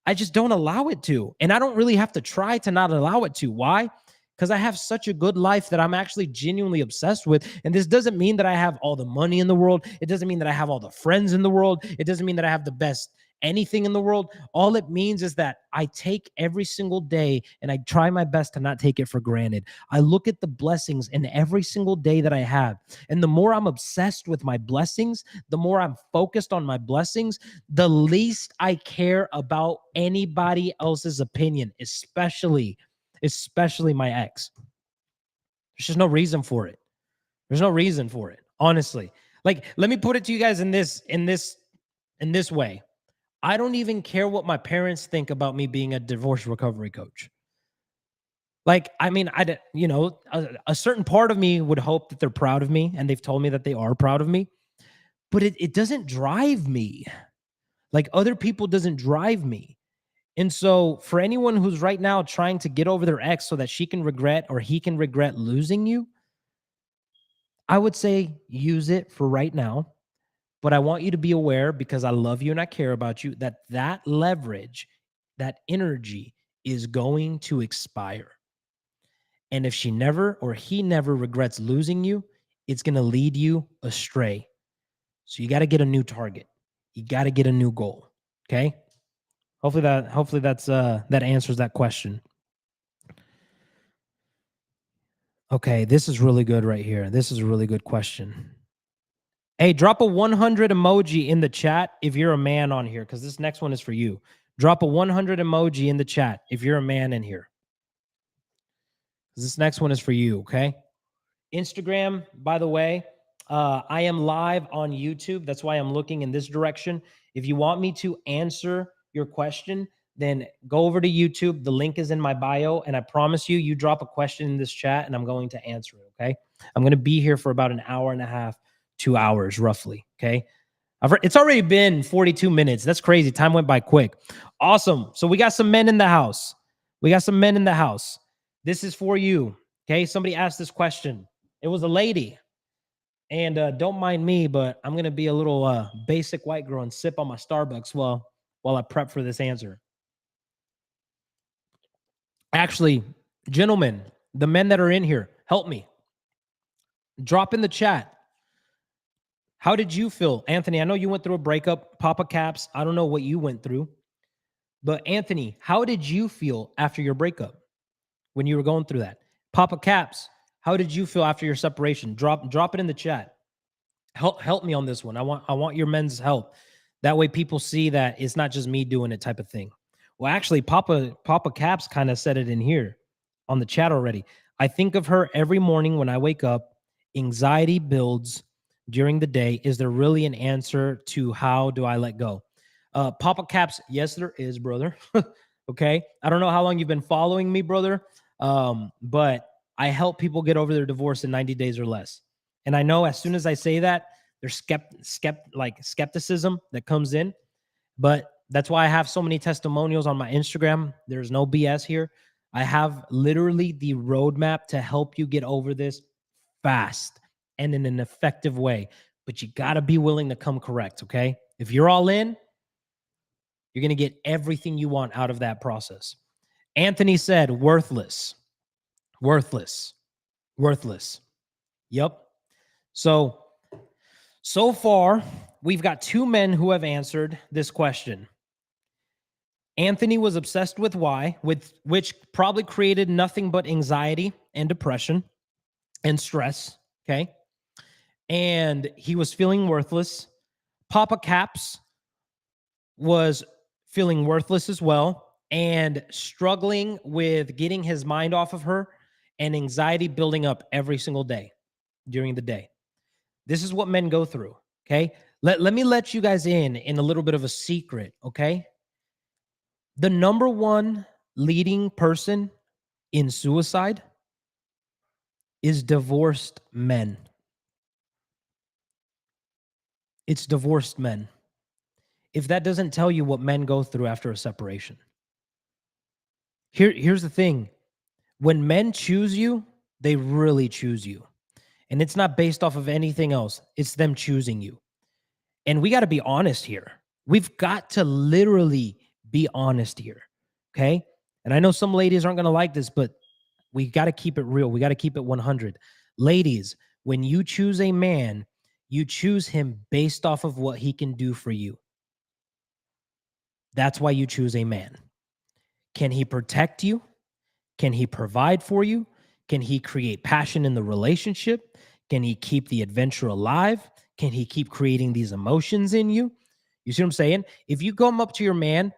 I just don't allow it to. And I don't really have to try to not allow it to. Why? Because I have such a good life that I'm actually genuinely obsessed with. And this doesn't mean that I have all the money in the world. It doesn't mean that I have all the friends in the world. It doesn't mean that I have the best anything in the world. All it means is that I take every single day and I try my best to not take it for granted. I look at the blessings in every single day that I have. And the more I'm obsessed with my blessings, the more I'm focused on my blessings, the least I care about anybody else's opinion, especially my ex. There's just no reason for it. There's no reason for it, honestly. Like, let me put it to you guys in this way. I don't even care what my parents think about me being a divorce recovery coach. Like, I mean, a certain part of me would hope that they're proud of me, and they've told me that they are proud of me, but it doesn't drive me. Like, other people doesn't drive me. And so for anyone who's right now trying to get over their ex so that she can regret or he can regret losing you, I would say use it for right now. But I want you to be aware, because I love you and I care about you, that that leverage, that energy is going to expire. And if she never or he never regrets losing you, it's going to lead you astray. So you got to get a new target. You got to get a new goal. Okay? Hopefully that answers that question. Okay, this is really good right here. This is a really good question. Hey, drop a 100 emoji in the chat if you're a man on here, because this next one is for you. Drop a 100 emoji in the chat if you're a man in here. This next one is for you, okay? Instagram, by the way, I am live on YouTube. That's why I'm looking in this direction. If you want me to answer your question, then go over to YouTube. The link is in my bio, and I promise you, you drop a question in this chat, and I'm going to answer it, okay? I'm going to be here for about an hour and a half, 2 hours roughly, okay? It's already been 42 minutes. That's crazy. Time went by quick. Awesome. So we got some men in the house. This is for you, okay? Somebody asked this question. It was a lady. And don't mind me, but I'm going to be a little basic white girl and sip on my Starbucks while I prep for this answer. Actually, gentlemen, the men that are in here, help me. Drop in the chat. How did you feel? Anthony, I know you went through a breakup. Papa Caps, I don't know what you went through. But Anthony, how did you feel after your breakup when you were going through that? Papa Caps, how did you feel after your separation? Drop it in the chat. Help me on this one. I want your men's help. That way people see that it's not just me doing it type of thing. Well, actually, Papa Caps kind of said it in here on the chat already. I think of her every morning when I wake up. Anxiety builds during the day. Is there really an answer to how do I let go? Papa Caps, yes, there is, brother. Okay. I don't know how long you've been following me, brother. But I help people get over their divorce in 90 days or less. And I know as soon as I say that, there's skepticism that comes in. But that's why I have so many testimonials on my Instagram. There's no BS here. I have literally the roadmap to help you get over this fast and in an effective way. But you got to be willing to come correct, okay? If you're all in, you're going to get everything you want out of that process. Anthony said, worthless. Yep. So far, we've got 2 men who have answered this question. Anthony was obsessed with why, which probably created nothing but anxiety and depression and stress, okay? And he was feeling worthless. Papa Caps was feeling worthless as well and struggling with getting his mind off of her and anxiety building up every single day during the day. This is what men go through, okay? Let me let you guys in a little bit of a secret, okay? The number one leading person in suicide is divorced men. It's divorced men. If that doesn't tell you what men go through after a separation. Here's the thing. When men choose you, they really choose you. And it's not based off of anything else. It's them choosing you. And we got to be honest here. We've got to literally be honest here. Okay? And I know some ladies aren't going to like this, but we got to keep it real. We got to keep it 100. Ladies, when you choose a man, you choose him based off of what he can do for you. That's why you choose a man. Can he protect you? Can he provide for you? Can he create passion in the relationship? Can he keep the adventure alive? Can he keep creating these emotions in you? You see what I'm saying? If you come up to your man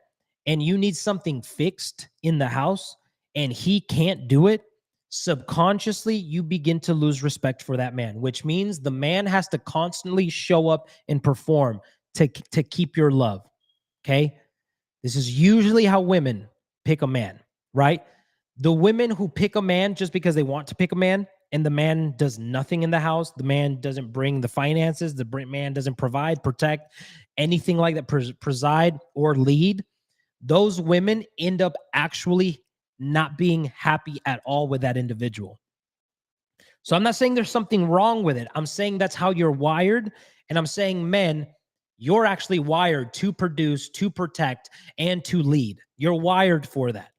and you need something fixed in the house and he can't do it, subconsciously you begin to lose respect for that man, which means the man has to constantly show up and perform to keep your love. Okay? This is usually how women pick a man, right? The women who pick a man just because they want to pick a man and the man does nothing in the house, the man doesn't bring the finances, the man doesn't provide, protect, anything like that, preside or lead, those women end up actually not being happy at all with that individual. So I'm not saying there's something wrong with it. I'm saying that's how you're wired. And I'm saying, men, you're actually wired to produce, to protect, and to lead. You're wired for that.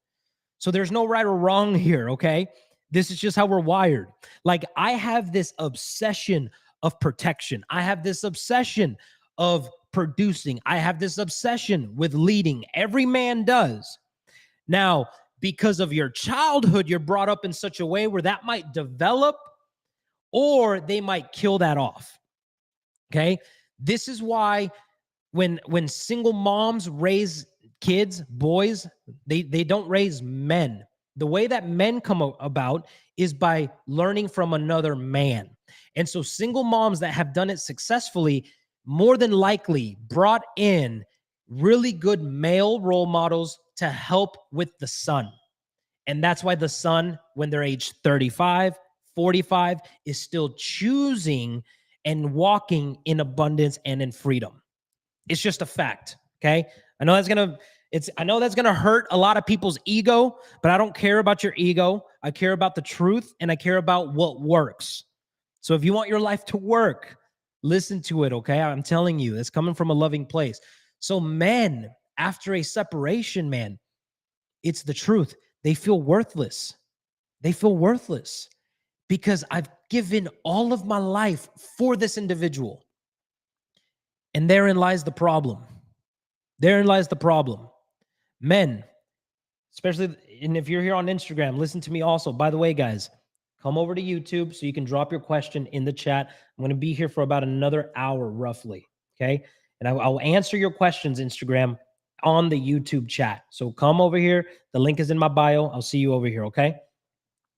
So there's no right or wrong here, okay? This is just how we're wired. Like, I have this obsession of protection. I have this obsession of producing. I have this obsession with leading. Every man does. Now, because of your childhood, you're brought up in such a way where that might develop or they might kill that off. Okay? This is why when single moms raise kids, boys, they don't raise men. The way that men come about is by learning from another man. And so single moms that have done it successfully more than likely brought in really good male role models to help with the son. And that's why the son, when they're age 35, 45, is still choosing and walking in abundance and in freedom. It's just a fact. Okay. I know that's gonna hurt a lot of people's ego, but I don't care about your ego. I care about the truth and I care about what works. So if you want your life to work, listen to it. Okay. I'm telling you, it's coming from a loving place. So men, after a separation, man, it's the truth. They feel worthless. They feel worthless because I've given all of my life for this individual. And therein lies the problem. Therein lies the problem. Men, especially, and if you're here on Instagram, listen to me also. By the way, guys, come over to YouTube so you can drop your question in the chat. I'm going to be here for about another hour, roughly. Okay. And I'll answer your questions, Instagram, on the YouTube chat. So come over here. The link is in my bio. I'll see you over here. Okay.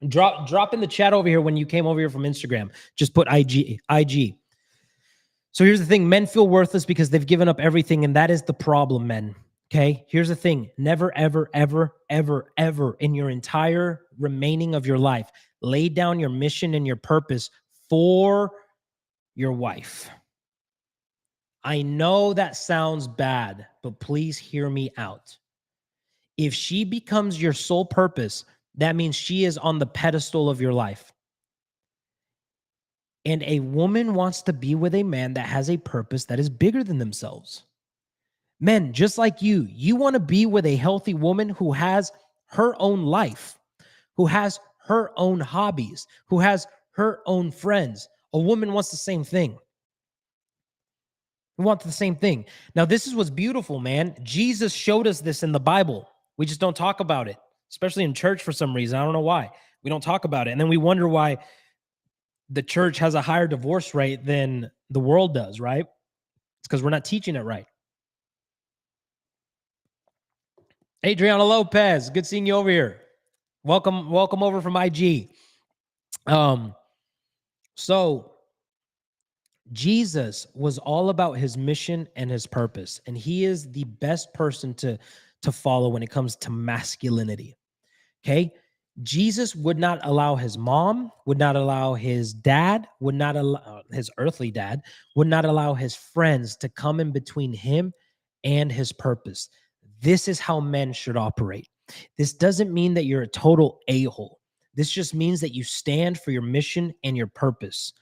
Drop in the chat over here when you came over here from Instagram. Just put IG. So here's the thing. Men feel worthless because they've given up everything, and that is the problem, men. Okay? Here's the thing. Never, ever, ever, ever, ever in your entire remaining of your life, lay down your mission and your purpose for your wife. I know that sounds bad, but please hear me out. If she becomes your sole purpose, that means she is on the pedestal of your life. And a woman wants to be with a man that has a purpose that is bigger than themselves. Men, just like you want to be with a healthy woman who has her own life, who has her own hobbies, who has her own friends. A woman wants the same thing. We want the same thing. Now, this is what's beautiful, man. Jesus showed us this in the Bible. We just don't talk about it, especially in church for some reason. I don't know why. We don't talk about it. And then we wonder why the church has a higher divorce rate than the world does, right? It's because we're not teaching it right. Adriana Lopez, good seeing you over here. Welcome over from IG. So Jesus was all about his mission and his purpose, and he is the best person to follow when it comes to masculinity. Okay? Jesus would not allow his mom, would not allow his dad, would not allow his earthly dad, would not allow his friends to come in between him and his purpose. This is how men should operate. This doesn't mean that you're a total a-hole. This just means that you stand for your mission and your purpose,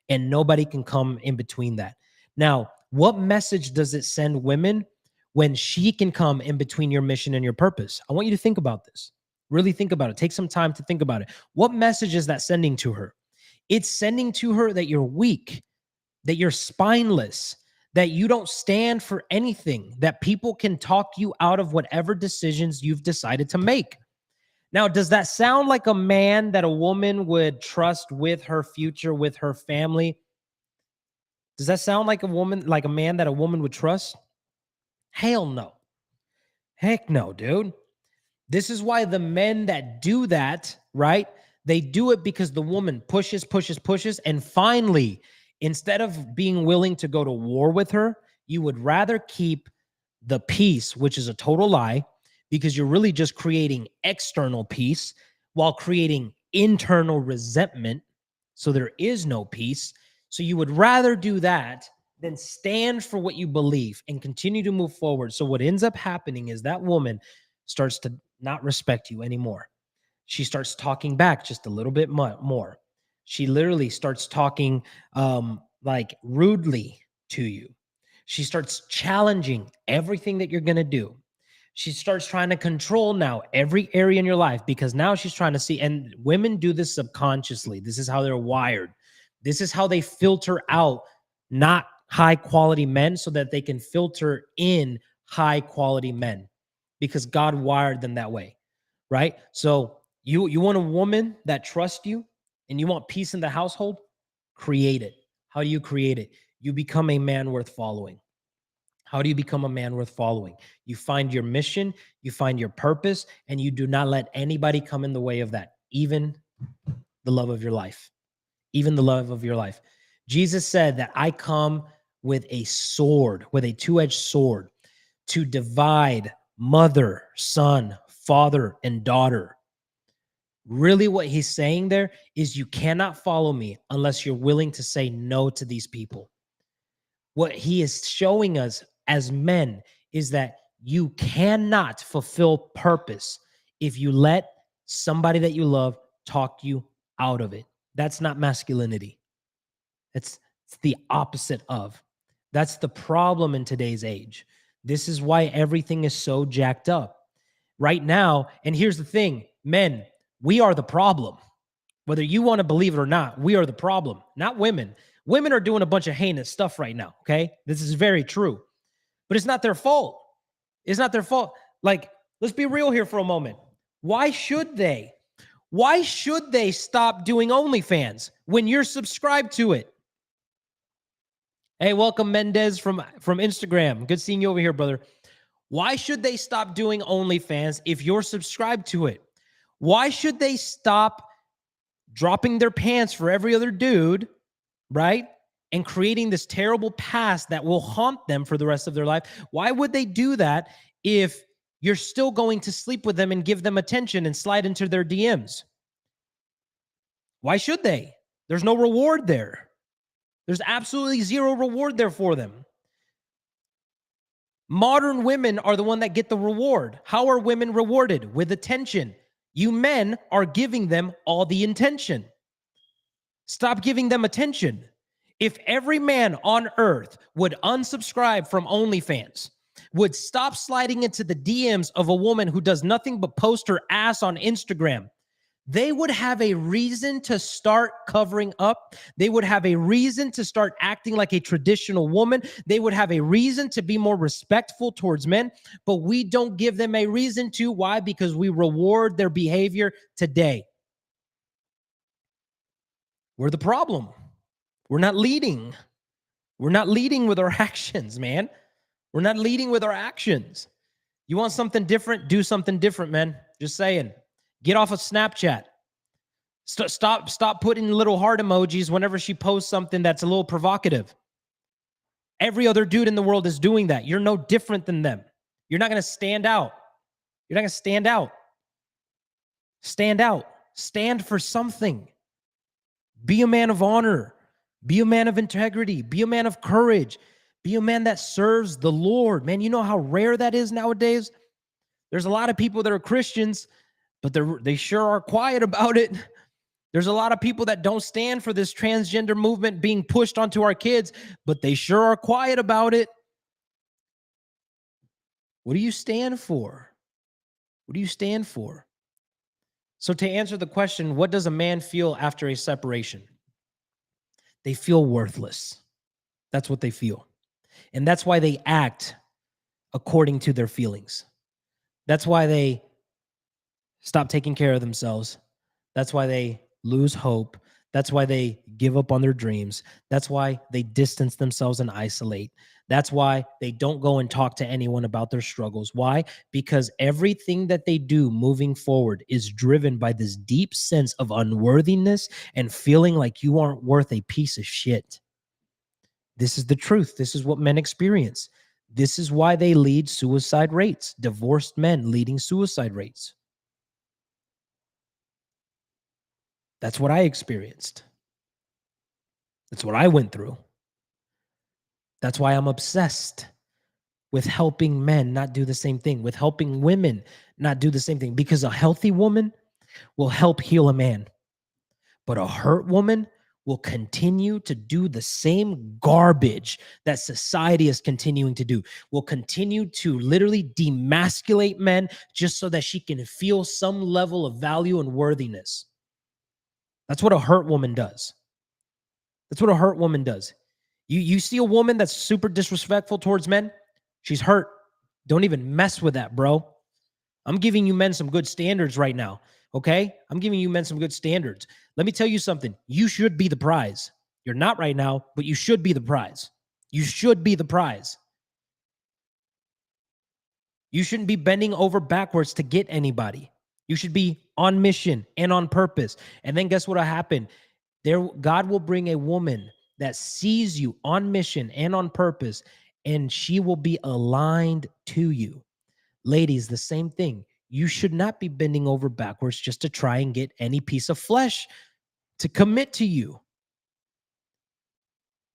and nobody can come in between that. Now, what message does it send women when she can come in between your mission and your purpose? I want you to think about this. Really think about it. Take some time to think about it. What message is that sending to her? It's sending to her that you're weak, that you're spineless, that you don't stand for anything, that people can talk you out of whatever decisions you've decided to make. Now, does that sound like a man that a woman would trust with her future, with her family? Does that sound like a man that a woman would trust? Hell no. Heck no, dude. This is why the men that do that, right? They do it because the woman pushes, pushes, pushes. And finally, instead of being willing to go to war with her, you would rather keep the peace, which is a total lie, because you're really just creating external peace while creating internal resentment. So there is no peace. So you would rather do that than stand for what you believe and continue to move forward. So what ends up happening is that woman starts to not respect you anymore. She starts talking back just a little bit more. She literally starts talking like rudely to you. She starts challenging everything that you're going to do. She starts trying to control now every area in your life because now she's trying to see. And women do this subconsciously. This is how they're wired. This is how they filter out not high quality men so that they can filter in high quality men because God wired them that way, right? So you want a woman that trusts you and you want peace in the household, create it. How do you create it? You become a man worth following. How do you become a man worth following? You find your mission, you find your purpose, and you do not let anybody come in the way of that, even the love of your life. Even the love of your life. Jesus said that I come with a sword, with a two-edged sword, to divide mother, son, father, and daughter. Really, what he's saying there is you cannot follow me unless you're willing to say no to these people. What he is showing us as men is that you cannot fulfill purpose if you let somebody that you love talk you out of it. That's not masculinity. It's the opposite of. That's the problem in today's age. This is why everything is so jacked up right now. And here's the thing, men, we are the problem. Whether you want to believe it or not, we are the problem, not women. Women are doing a bunch of heinous stuff right now, okay? This is very true. But it's not their fault. It's not their fault. Like, let's be real here for a moment. Why should they? Why should they stop doing OnlyFans when you're subscribed to it? Hey, welcome Mendez from Instagram. Good seeing you over here, brother. Why should they stop doing OnlyFans if you're subscribed to it? Why should they stop dropping their pants for every other dude, right? And creating this terrible past that will haunt them for the rest of their life? Why would they do that if you're still going to sleep with them and give them attention and slide into their DMs? Why should they? There's no reward there. There's absolutely zero reward there for them. Modern women are the one that get the reward. How are women rewarded? With attention. You men are giving them all the attention. Stop giving them attention. If every man on earth would unsubscribe from OnlyFans, would stop sliding into the DMs of a woman who does nothing but post her ass on Instagram, they would have a reason to start covering up. They would have a reason to start acting like a traditional woman. They would have a reason to be more respectful towards men, but we don't give them a reason to. Why? Because we reward their behavior today. We're the problem. We're not leading. We're not leading with our actions, man. We're not leading with our actions. You want something different? Do something different, man. Just saying. Get off of Snapchat. Stop putting little heart emojis whenever she posts something that's a little provocative. Every other dude in the world is doing that. You're no different than them. You're not going to stand out. You're not going to stand out. Stand out. Stand for something. Be a man of honor. Be a man of integrity. Be a man of courage. Be a man that serves the Lord. Man, you know how rare that is nowadays? There's a lot of people that are Christians, but they sure are quiet about it. There's a lot of people that don't stand for this transgender movement being pushed onto our kids, but they sure are quiet about it. What do you stand for? What do you stand for? So to answer the question, what does a man feel after a separation? They feel worthless. That's what they feel. And that's why they act according to their feelings. That's why they stop taking care of themselves. That's why they lose hope. That's why they give up on their dreams. That's why they distance themselves and isolate. That's why they don't go and talk to anyone about their struggles. Why? Because everything that they do moving forward is driven by this deep sense of unworthiness and feeling like you aren't worth a piece of shit. This is the truth. This is what men experience. This is why they lead suicide rates, divorced men leading suicide rates. That's what I experienced. That's what I went through. That's why I'm obsessed with helping men not do the same thing, with helping women not do the same thing, because a healthy woman will help heal a man, but a hurt woman will continue to do the same garbage that society is continuing to do, will continue to literally demasculate men just so that she can feel some level of value and worthiness. That's what a hurt woman does. That's what a hurt woman does. You see a woman that's super disrespectful towards men, she's hurt. Don't even mess with that, bro. I'm giving you men some good standards right now, okay? I'm giving you men some good standards. Let me tell you something. You should be the prize. You're not right now, but you should be the prize. You should be the prize. You shouldn't be bending over backwards to get anybody. You should be on mission and on purpose. And then guess what'll happen? God will bring a woman that sees you on mission and on purpose, and she will be aligned to you. Ladies, the same thing. You should not be bending over backwards just to try and get any piece of flesh to commit to you.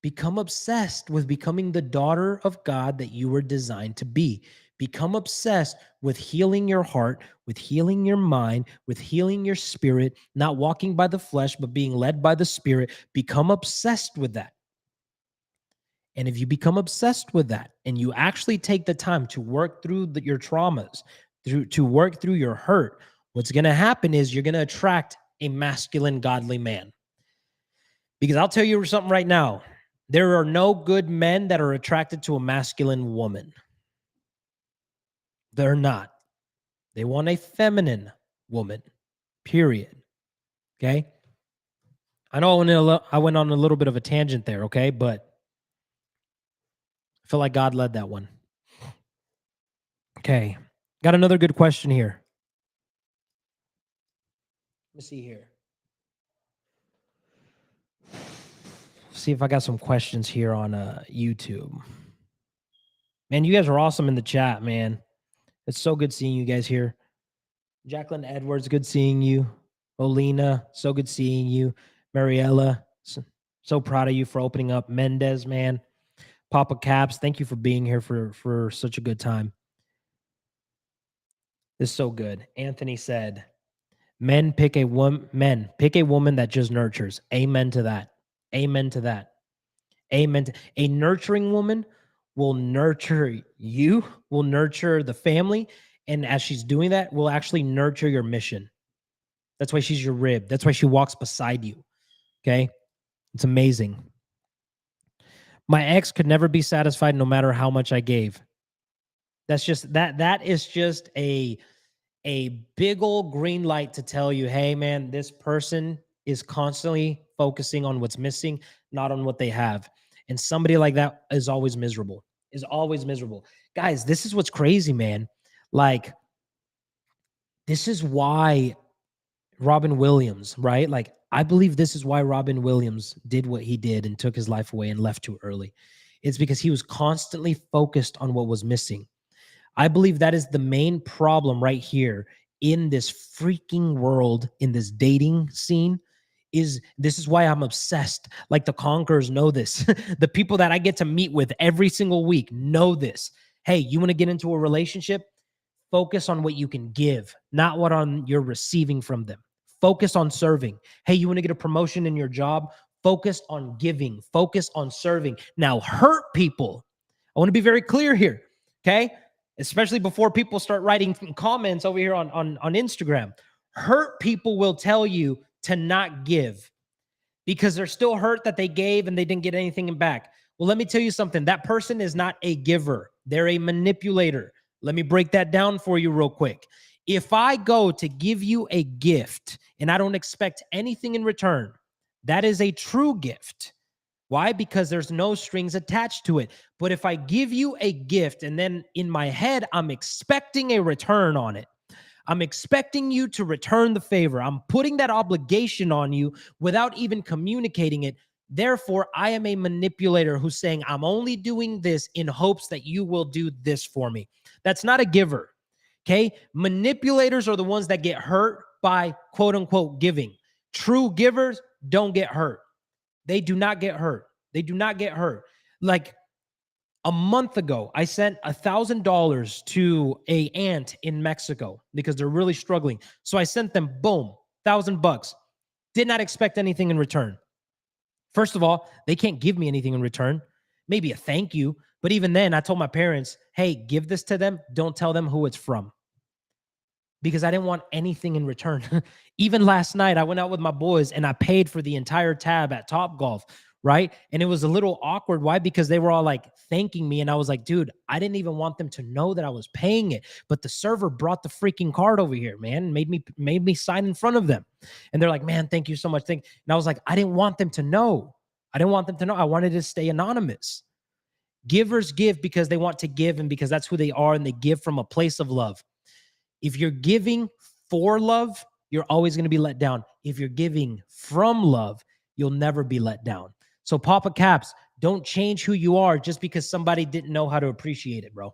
Become obsessed with becoming the daughter of God that you were designed to be. Become obsessed with healing your heart, with healing your mind, with healing your spirit, not walking by the flesh, but being led by the Spirit. Become obsessed with that. And if you become obsessed with that and you actually take the time to work through your traumas, to work through your hurt, what's going to happen is you're going to attract a masculine, godly man. Because I'll tell you something right now. There are no good men that are attracted to a masculine woman. They're not. They want a feminine woman, period. Okay? I know I went on a little bit of a tangent there, okay? But I feel like God led that one. Okay. Got another good question here. Let me see here. See if I got some questions here on YouTube. Man, you guys are awesome in the chat, man. It's so good seeing you guys here. Jacqueline Edwards, good seeing you. Olina, so good seeing you. Mariella, so proud of you for opening up. Mendez, man. Papa Caps, thank you for being here for such a good time. This is so good. Anthony said, men pick a woman that just nurtures. Amen to that. Amen to that. Amen. A nurturing woman will nurture you, will nurture the family. And as she's doing that, will actually nurture your mission. That's why she's your rib. That's why she walks beside you. Okay. It's amazing. My ex could never be satisfied no matter how much I gave. That's just that is just a big old green light to tell you, hey man, this person is constantly focusing on what's missing, not on what they have. And somebody like that is always miserable. Guys, this is what's crazy, man. Like, this is why Robin Williams, right? Like, I believe this is why Robin Williams did what he did and took his life away and left too early. It's because he was constantly focused on what was missing. I believe that is the main problem right here in this freaking world, in this dating scene. This is why I'm obsessed. Like the Conquerors know this. The people that I get to meet with every single week know this. Hey, you want to get into a relationship? Focus on what you can give, not what you're receiving from them. Focus on serving. Hey, you want to get a promotion in your job? Focus on giving. Focus on serving. Now, hurt people. I want to be very clear here, okay? Especially before people start writing comments over here on Instagram. Hurt people will tell you to not give because they're still hurt that they gave and they didn't get anything back. Well, let me tell you something. That person is not a giver. They're a manipulator. Let me break that down for you real quick. If I go to give you a gift and I don't expect anything in return, that is a true gift. Why? Because there's no strings attached to it. But if I give you a gift and then in my head, I'm expecting a return on it, I'm expecting you to return the favor, I'm putting that obligation on you without even communicating it. Therefore, I am a manipulator who's saying, I'm only doing this in hopes that you will do this for me. That's not a giver. Okay. Manipulators are the ones that get hurt by quote unquote giving. True givers don't get hurt. They do not get hurt. They do not get hurt. Like a month ago, I sent $1,000 to an aunt in Mexico because they're really struggling. So I sent them, boom, $1,000. Did not expect anything in return. First of all, they can't give me anything in return. Maybe a thank you. But even then, I told my parents, hey, give this to them. Don't tell them who it's from. Because I didn't want anything in return. Even last night, I went out with my boys and I paid for the entire tab at Topgolf, right? And it was a little awkward. Why? Because they were all like thanking me. And I was like, dude, I didn't even want them to know that I was paying it. But the server brought the freaking card over here, man, and made me sign in front of them. And they're like, man, thank you so much. And I was like, I didn't want them to know. I didn't want them to know. I wanted to stay anonymous. Givers give because they want to give and because that's who they are, and they give from a place of love. If you're giving for love, you're always going to be let down. If you're giving from love, you'll never be let down. So Papa Caps, don't change who you are just because somebody didn't know how to appreciate it, bro.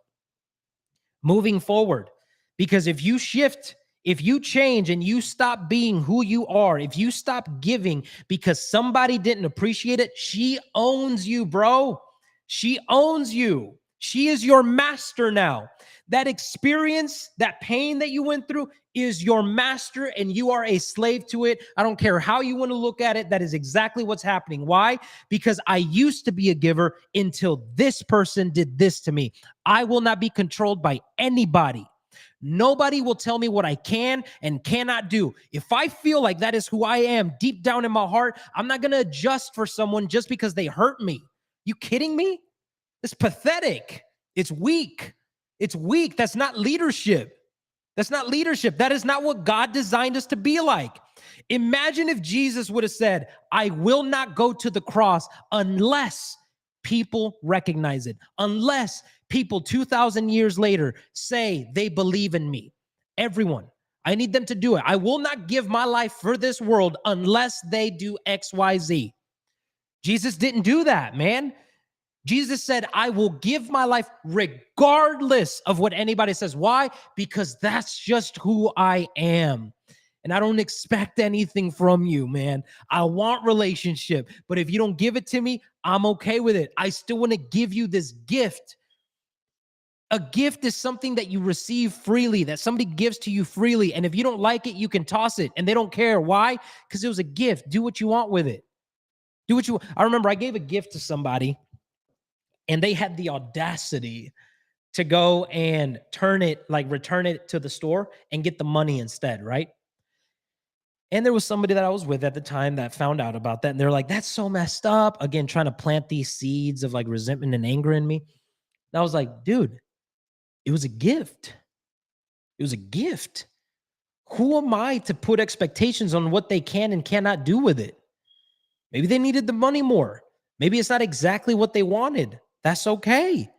Moving forward, because if you shift, if you change and you stop being who you are, if you stop giving because somebody didn't appreciate it, she owns you, bro. She owns you. She is your master now. That experience, that pain that you went through is your master and you are a slave to it. I don't care how you want to look at it. That is exactly what's happening. Why? Because I used to be a giver until this person did this to me. I will not be controlled by anybody. Nobody will tell me what I can and cannot do. If I feel like that is who I am deep down in my heart, I'm not going to adjust for someone just because they hurt me. You kidding me? It's pathetic. It's weak. It's weak. That's not leadership. That's not leadership. That is not what God designed us to be like. Imagine if Jesus would have said, I will not go to the cross unless people recognize it, unless people 2,000 years later say they believe in me. Everyone, I need them to do it. I will not give my life for this world unless they do X, Y, Z. Jesus didn't do that, man. Jesus said, I will give my life regardless of what anybody says. Why? Because that's just who I am. And I don't expect anything from you, man. I want relationship, but if you don't give it to me, I'm okay with it. I still want to give you this gift. A gift is something that you receive freely, that somebody gives to you freely. And if you don't like it, you can toss it and they don't care. Why? Because it was a gift. Do what you want with it. Do what you want. I remember I gave a gift to somebody and they had the audacity to go and return it to the store and get the money instead, right? And there was somebody that I was with at the time that found out about that. And they're like, that's so messed up. Again, trying to plant these seeds of like resentment and anger in me. And I was like, dude, it was a gift. It was a gift. Who am I to put expectations on what they can and cannot do with it? Maybe they needed the money more. Maybe it's not exactly what they wanted. That's okay.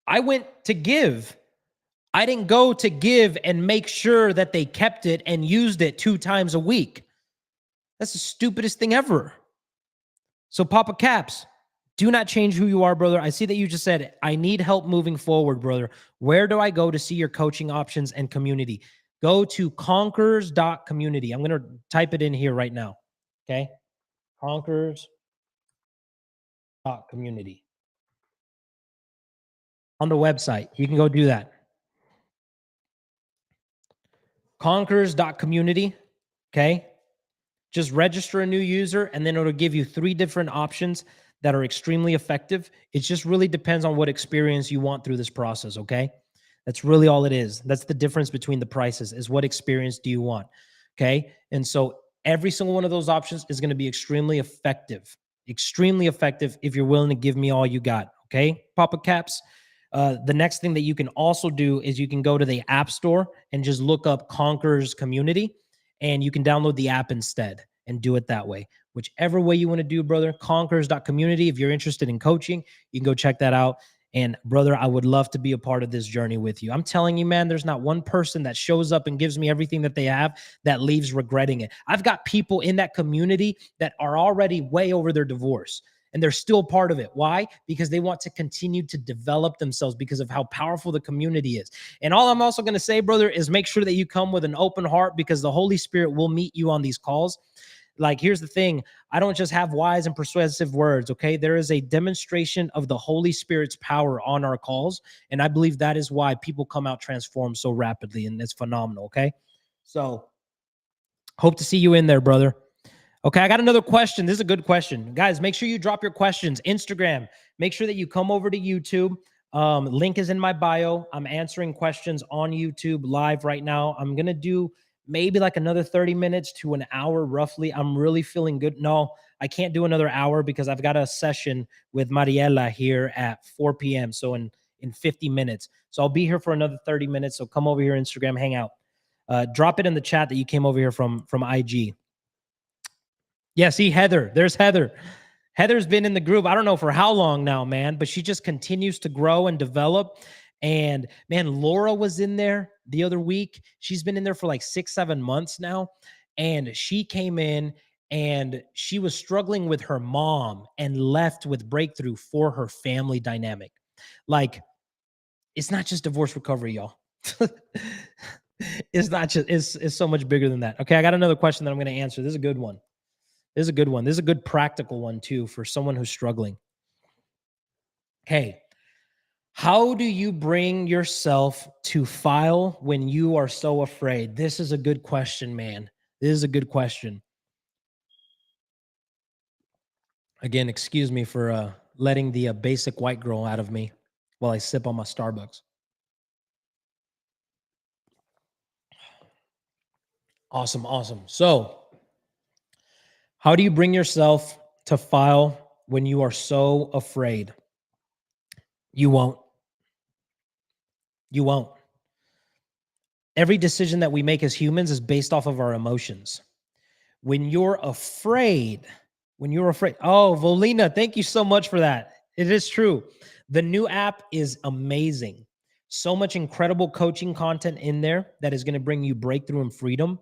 I went to give. I didn't go to give and make sure that they kept it and used it 2 times a week. That's the stupidest thing ever. So Papa Caps, do not change who you are, brother. I see that you just said, I need help moving forward, brother. Where do I go to see your coaching options and community? Go to conquerors.community. I'm going to type it in here right now. Okay. Conquerors.community. On the website. You can go do that. Conquerors.community. Okay. Just register a new user and then it'll give you 3 different options that are extremely effective. It just really depends on what experience you want through this process. Okay. That's really all it is. That's the difference between the prices, is what experience do you want? Okay. And so Every single one of those options is going to be extremely effective if you're willing to give me all you got. Okay, Papa Caps. The next thing that you can also do is you can go to the App Store and just look up Conquerors Community, and you can download the app instead and do it that way. Whichever way you want to do, brother, conquerors.community. If you're interested in coaching, you can go check that out. And brother, I would love to be a part of this journey with you. I'm telling you, man, there's not one person that shows up and gives me everything that they have that leaves regretting it. I've got people in that community that are already way over their divorce, and they're still part of it. Why? Because they want to continue to develop themselves because of how powerful the community is. And all I'm also going to say, brother, is make sure that you come with an open heart, because the Holy Spirit will meet you on these calls. Like, here's the thing. I don't just have wise and persuasive words, okay? There is a demonstration of the Holy Spirit's power on our calls, and I believe that is why people come out transformed so rapidly, and it's phenomenal, okay? So, hope to see you in there, brother. Okay, I got another question. This is a good question. Guys, make sure you drop your questions. Instagram, make sure that you come over to YouTube. Link is in my bio. I'm answering questions on YouTube live right now. I'm going to do maybe like another 30 minutes to an hour roughly. I'm really feeling good. No, I can't do another hour because I've got a session with Mariela here at 4 p.m. So in 50 minutes. So I'll be here for another 30 minutes. So come over here, Instagram, hang out. Drop it in the chat that you came over here from IG. Yeah, see, Heather. There's Heather. Heather's been in the group, I don't know for how long now, man, but she just continues to grow and develop. And man, Laura was in there the other week. She's been in there for like 6-7 months now. And she came in and she was struggling with her mom and left with breakthrough for her family dynamic. Like, it's not just divorce recovery, y'all. It's not just, it's so much bigger than that. Okay, I got another question that I'm going to answer. This is a good one. This is a good one. This is a good practical one too for someone who's struggling. Okay. How do you bring yourself to file when you are so afraid? This is a good question, man. This is a good question. Again, excuse me for letting the basic white girl out of me while I sip on my Starbucks. Awesome, awesome. So, how do you bring yourself to file when you are so afraid? You won't. You won't. Every decision that we make as humans is based off of our emotions. When you're afraid, oh, Volina, thank you so much for that. It is true. The new app is amazing. So much incredible coaching content in there that is going to bring you breakthrough and freedom,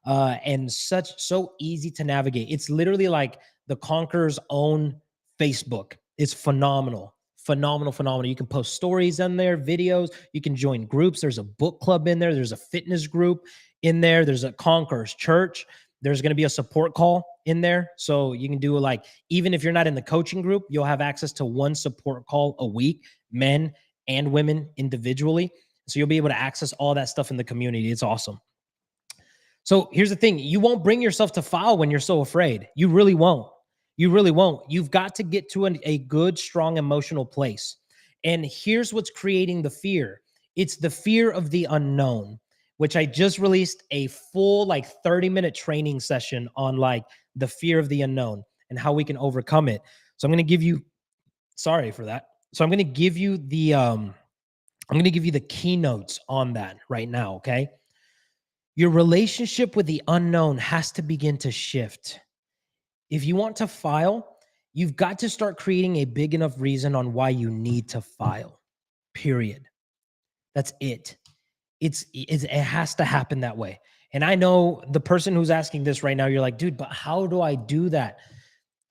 and so easy to navigate. It's literally like the Conquerors' own Facebook. It's phenomenal. Phenomenal. You can post stories in there, videos. You can join groups. There's a book club in there. There's a fitness group in there. There's a Conquerors church. There's going to be a support call in there. So you can do like, even if you're not in the coaching group, you'll have access to one support call a week, men and women individually. So you'll be able to access all that stuff in the community. It's awesome. So here's the thing. You won't bring yourself to file when you're so afraid. You really won't. You really won't. You've got to get to a good, strong emotional place. And here's what's creating the fear. It's the fear of the unknown, which I just released a full like 30-minute training session on like the fear of the unknown and how we can overcome it. So I'm going to give you, sorry for that. So I'm going to give you the keynotes on that right now. Okay. Your relationship with the unknown has to begin to shift. If you want to file, you've got to start creating a big enough reason on why you need to file, period. That's it. It has to happen that way. And I know the person who's asking this right now, you're like, dude, but how do I do that?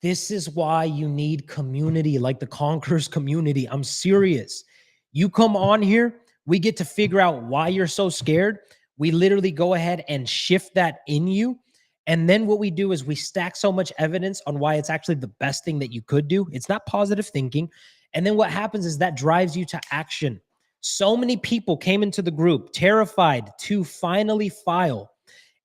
This is why you need community, like the Conquerors community. I'm serious. You come on here, we get to figure out why you're so scared. We literally go ahead and shift that in you. And then what we do is we stack so much evidence on why it's actually the best thing that you could do. It's not positive thinking. And then what happens is that drives you to action. So many people came into the group terrified to finally file.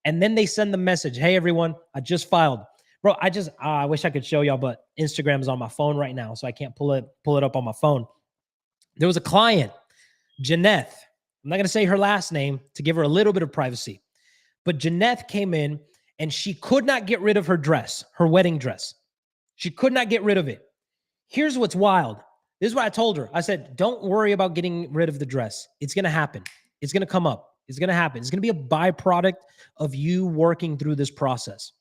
And then they send the message, hey, everyone, I just filed. Bro, I wish I could show y'all, but Instagram is on my phone right now, so I can't pull it up on my phone. There was a client, Jeanette. I'm not going to say her last name to give her a little bit of privacy. But Jeanette came in and she could not get rid of her dress, her wedding dress. She could not get rid of it. Here's what's wild. This is what I told her. I said, don't worry about getting rid of the dress. It's going to happen. It's going to come up. It's going to happen. It's going to be a byproduct of you working through this process.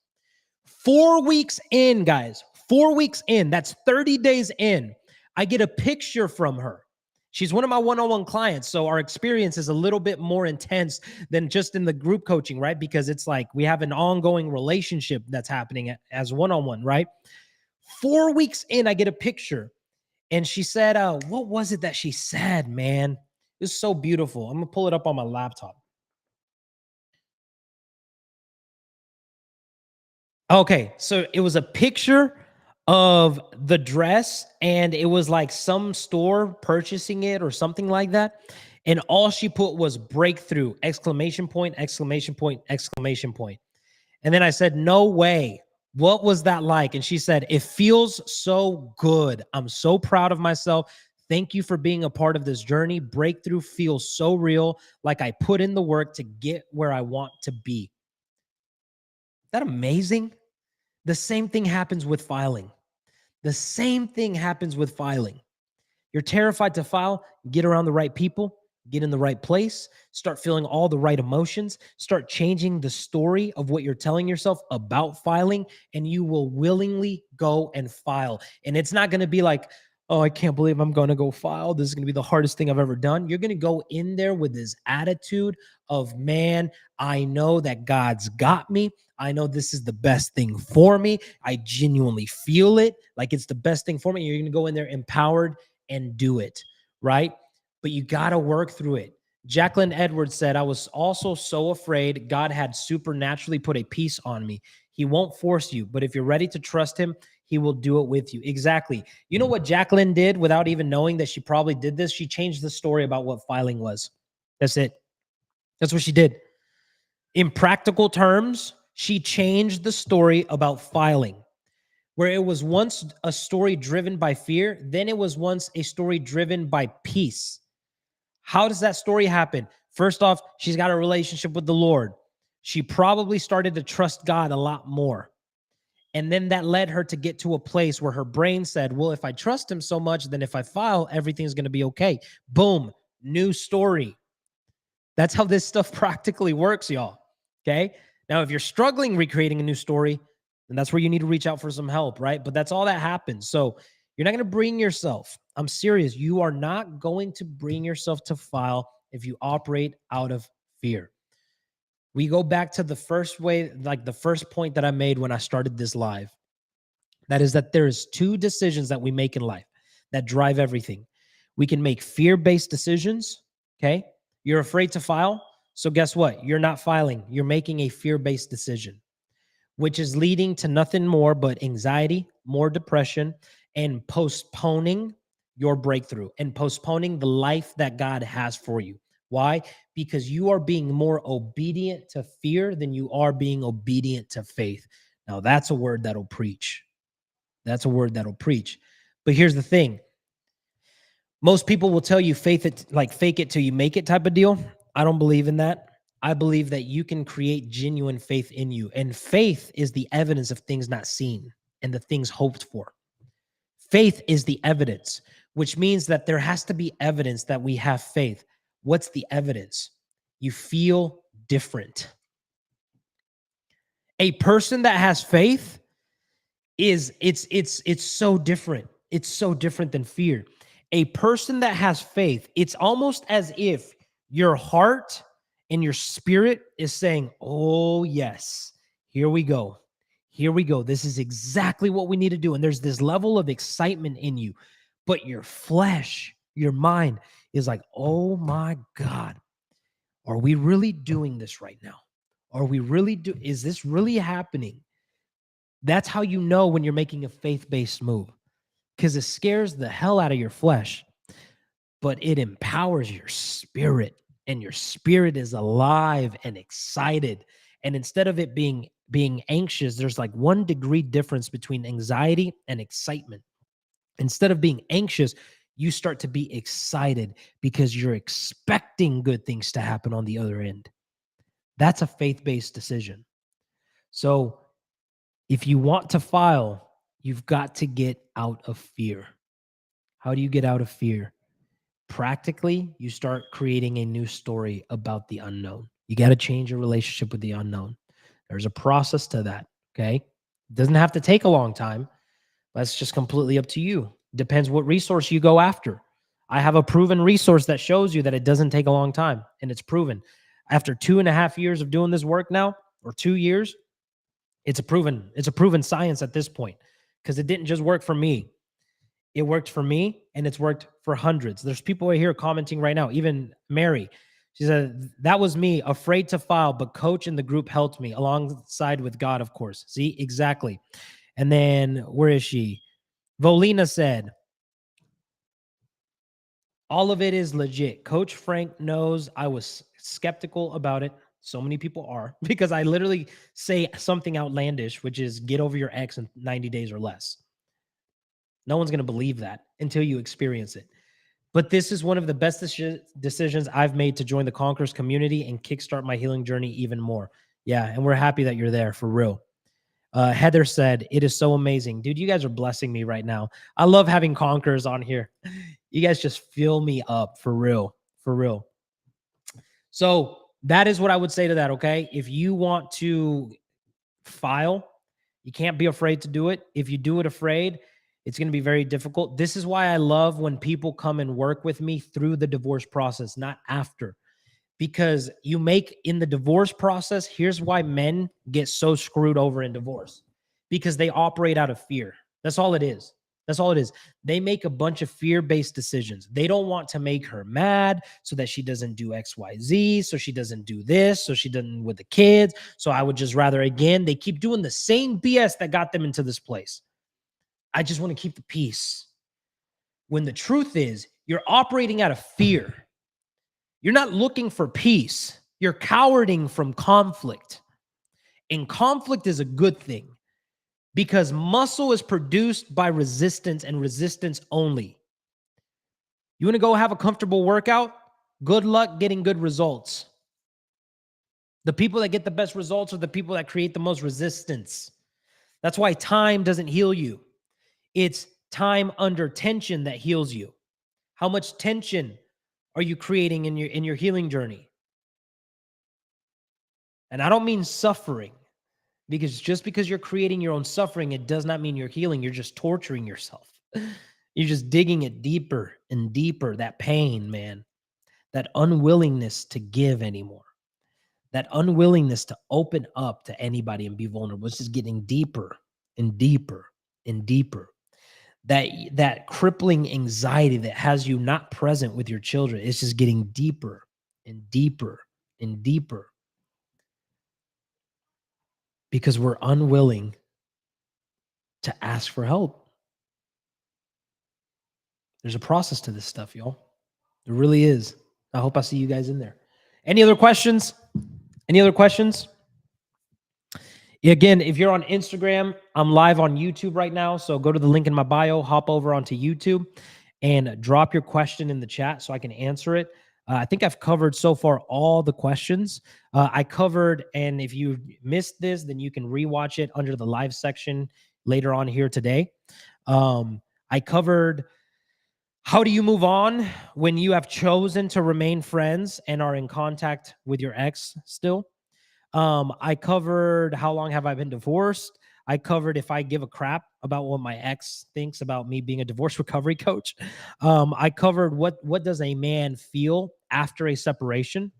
4 weeks in, guys, 4 weeks in, that's 30 days in, I get a picture from her. She's one of my one-on-one clients, so our experience is a little bit more intense than just in the group coaching, right? Because it's like we have an ongoing relationship that's happening as one-on-one, right? 4 weeks in, I get a picture, and she said, what was it that she said, man? It was so beautiful. I'm going to pull it up on my laptop. Okay, so it was a picture of the dress, and it was like some store purchasing it or something like that. And all she put was breakthrough, exclamation point, exclamation point, exclamation point. And then I said, no way. What was that like? And she said, it feels so good. I'm so proud of myself. Thank you for being a part of this journey. Breakthrough feels so real, like I put in the work to get where I want to be. Is that amazing? The same thing happens with filing. The same thing happens with filing. You're terrified to file, get around the right people, get in the right place, start feeling all the right emotions, start changing the story of what you're telling yourself about filing, and you will willingly go and file. And it's not going to be like, oh, I can't believe I'm going to go file. This is going to be the hardest thing I've ever done. You're going to go in there with this attitude of, man, I know that God's got me. I know this is the best thing for me. I genuinely feel it like it's the best thing for me. You're going to go in there empowered and do it, right? But you got to work through it. Jacqueline Edwards said, I was also so afraid God had supernaturally put a peace on me. He won't force you, but if you're ready to trust him, he will do it with you. Exactly. You know what Jacqueline did without even knowing that she probably did this? She changed the story about what filing was. That's it. That's what she did. In practical terms, she changed the story about filing. Where it was once a story driven by fear, then it was once a story driven by peace. How does that story happen? First off, she's got a relationship with the Lord. She probably started to trust God a lot more. And then that led her to get to a place where her brain said, well, if I trust him so much, then if I file, everything's going to be okay. Boom, new story. That's how this stuff practically works, y'all. Okay. Now, if you're struggling recreating a new story, then that's where you need to reach out for some help, right? But that's all that happens. So you're not going to bring yourself. I'm serious. You are not going to bring yourself to file if you operate out of fear. We go back to the first way, like the first point that I made when I started this live. That is that there's two decisions that we make in life that drive everything. We can make fear-based decisions. Okay. You're afraid to file. So guess what? You're not filing. You're making a fear-based decision, which is leading to nothing more but anxiety, more depression, and postponing your breakthrough and postponing the life that God has for you. Why? Because you are being more obedient to fear than you are being obedient to faith. Now, that's a word that'll preach. That's a word that'll preach. But here's the thing. Most people will tell you faith it, like fake it till you make it type of deal. I don't believe in that. I believe that you can create genuine faith in you. And faith is the evidence of things not seen and the things hoped for. Faith is the evidence, which means that there has to be evidence that we have faith. What's the evidence? You feel different. A person that has faith it's so different. It's so different than fear. A person that has faith, it's almost as if your heart and your spirit is saying, oh, yes, here we go. Here we go. This is exactly what we need to do. And there's this level of excitement in you, but your flesh, your mind is like, oh my God, are we really doing this right now? Is this really happening? That's how you know when you're making a faith-based move, because it scares the hell out of your flesh, but it empowers your spirit, and your spirit is alive and excited. And instead of it being anxious, there's like 1 degree difference between anxiety and excitement. Instead of being anxious, you start to be excited because you're expecting good things to happen on the other end. That's a faith-based decision. So if you want to file, you've got to get out of fear. How do you get out of fear? Practically, you start creating a new story about the unknown. You got to change your relationship with the unknown. There's a process to that. Okay. It doesn't have to take a long time. That's just completely up to you. Depends what resource you go after. I have a proven resource that shows you that it doesn't take a long time, and it's proven. After 2.5 years of doing this work now, or 2 years, it's a proven science at this point, because it didn't just work for me. It worked for me, and it's worked for hundreds. There's people right here commenting right now, even Mary. She said, that was me, afraid to file, but coach in the group helped me alongside with God, of course. See, exactly. And then where is she? Volina said, all of it is legit. Coach Frank knows I was skeptical about it. So many people are, because I literally say something outlandish, which is get over your ex in 90 days or less. No one's going to believe that until you experience it. But this is one of the best decisions I've made to join the Conquerors community and kickstart my healing journey even more. Yeah, and we're happy that you're there, for real. Heather said, it is so amazing. Dude, you guys are blessing me right now. I love having Conquerors on here. You guys just fill me up, for real, for real. So that is what I would say to that, okay? If you want to file, you can't be afraid to do it. If you do it afraid, it's going to be very difficult. This is why I love when people come and work with me through the divorce process, not after. Because you make in the divorce process, here's why men get so screwed over in divorce, because they operate out of fear. That's all it is. That's all it is. They make a bunch of fear-based decisions. They don't want to make her mad so that she doesn't do XYZ, so she doesn't do this, so she doesn't with the kids. So I would just rather, again, they keep doing the same BS that got them into this place. I just want to keep the peace. When the truth is, you're operating out of fear. You're not looking for peace. You're cowarding from conflict. And conflict is a good thing, because muscle is produced by resistance, and resistance only. You want to go have a comfortable workout? Good luck getting good results. The people that get the best results are the people that create the most resistance. That's why time doesn't heal you. It's time under tension that heals you. How much tension are you creating in your healing journey? And I don't mean suffering, because just because you're creating your own suffering, it does not mean you're healing. You're just torturing yourself. You're just digging it deeper and deeper. That pain, man, that unwillingness to give anymore, that unwillingness to open up to anybody and be vulnerable. It's just getting deeper and deeper and deeper. That crippling anxiety that has you not present with your children, it's just getting deeper and deeper and deeper, because we're unwilling to ask for help. There's a process to this stuff, y'all. There really is. I hope I see you guys in there. Any other questions? Any other questions? Again, if you're on Instagram, I'm live on YouTube right now. So go to the link in my bio, hop over onto YouTube, and drop your question in the chat so I can answer it. I think I've covered so far all the questions I covered. And if you missed this, then you can rewatch it under the live section later on here today. I covered how do you move on when you have chosen to remain friends and are in contact with your ex still. I covered how long have I been divorced. I covered if I give a crap about what my ex thinks about me being a divorce recovery coach. I covered what does a man feel after a separation.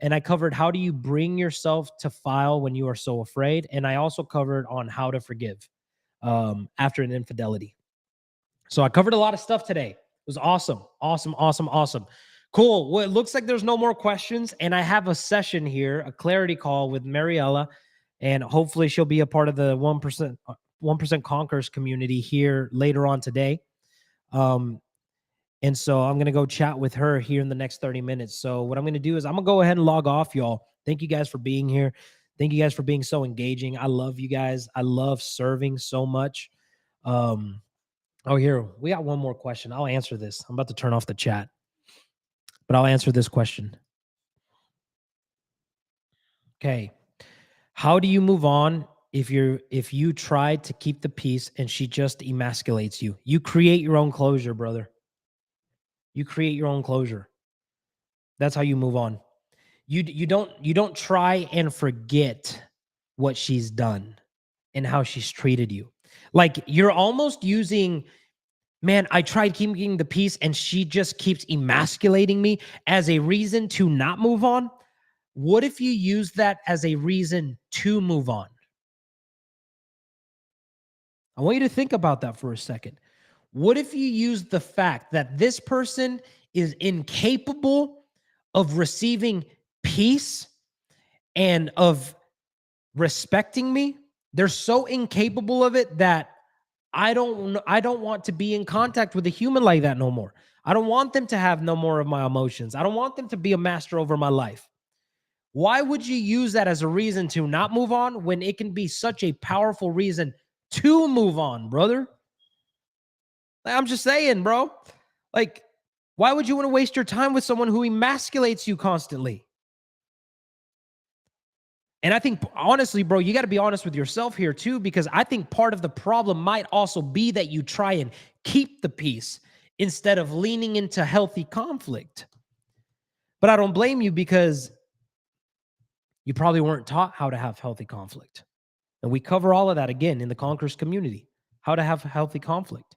And I covered how do you bring yourself to file when you are so afraid. And I also covered on how to forgive after an infidelity. So I covered a lot of stuff today. It was awesome, awesome, awesome, awesome. Cool. Well, it looks like there's no more questions. And I have a session here, a clarity call with Mariella, and hopefully she'll be a part of the 1% Conquerors community here later on today. And so I'm going to go chat with her here in the next 30 minutes. So what I'm going to do is I'm going to go ahead and log off, y'all. Thank you guys for being here. Thank you guys for being so engaging. I love you guys. I love serving so much. Oh, here, we got one more question. I'll answer this. I'm about to turn off the chat, but I'll answer this question. Okay. How do you move on if you try to keep the peace and she just emasculates you? You create your own closure, brother. You create your own closure. That's how you move on. You don't try and forget what she's done and how she's treated you. Like you're almost using, man, I tried keeping the peace and she just keeps emasculating me as a reason to not move on. What if you use that as a reason to move on? I want you to think about that for a second. What if you use the fact that this person is incapable of receiving peace and of respecting me? They're so incapable of it that I don't want to be in contact with a human like that no more. I don't want them to have no more of my emotions. I don't want them to be a master over my life. Why would you use that as a reason to not move on when it can be such a powerful reason to move on, brother? I'm just saying, bro. Like, why would you want to waste your time with someone who emasculates you constantly? And I think, honestly, bro, you got to be honest with yourself here too, because I think part of the problem might also be that you try and keep the peace instead of leaning into healthy conflict. But I don't blame you because you probably weren't taught how to have healthy conflict. And we cover all of that again in the Conquerors community, how to have healthy conflict.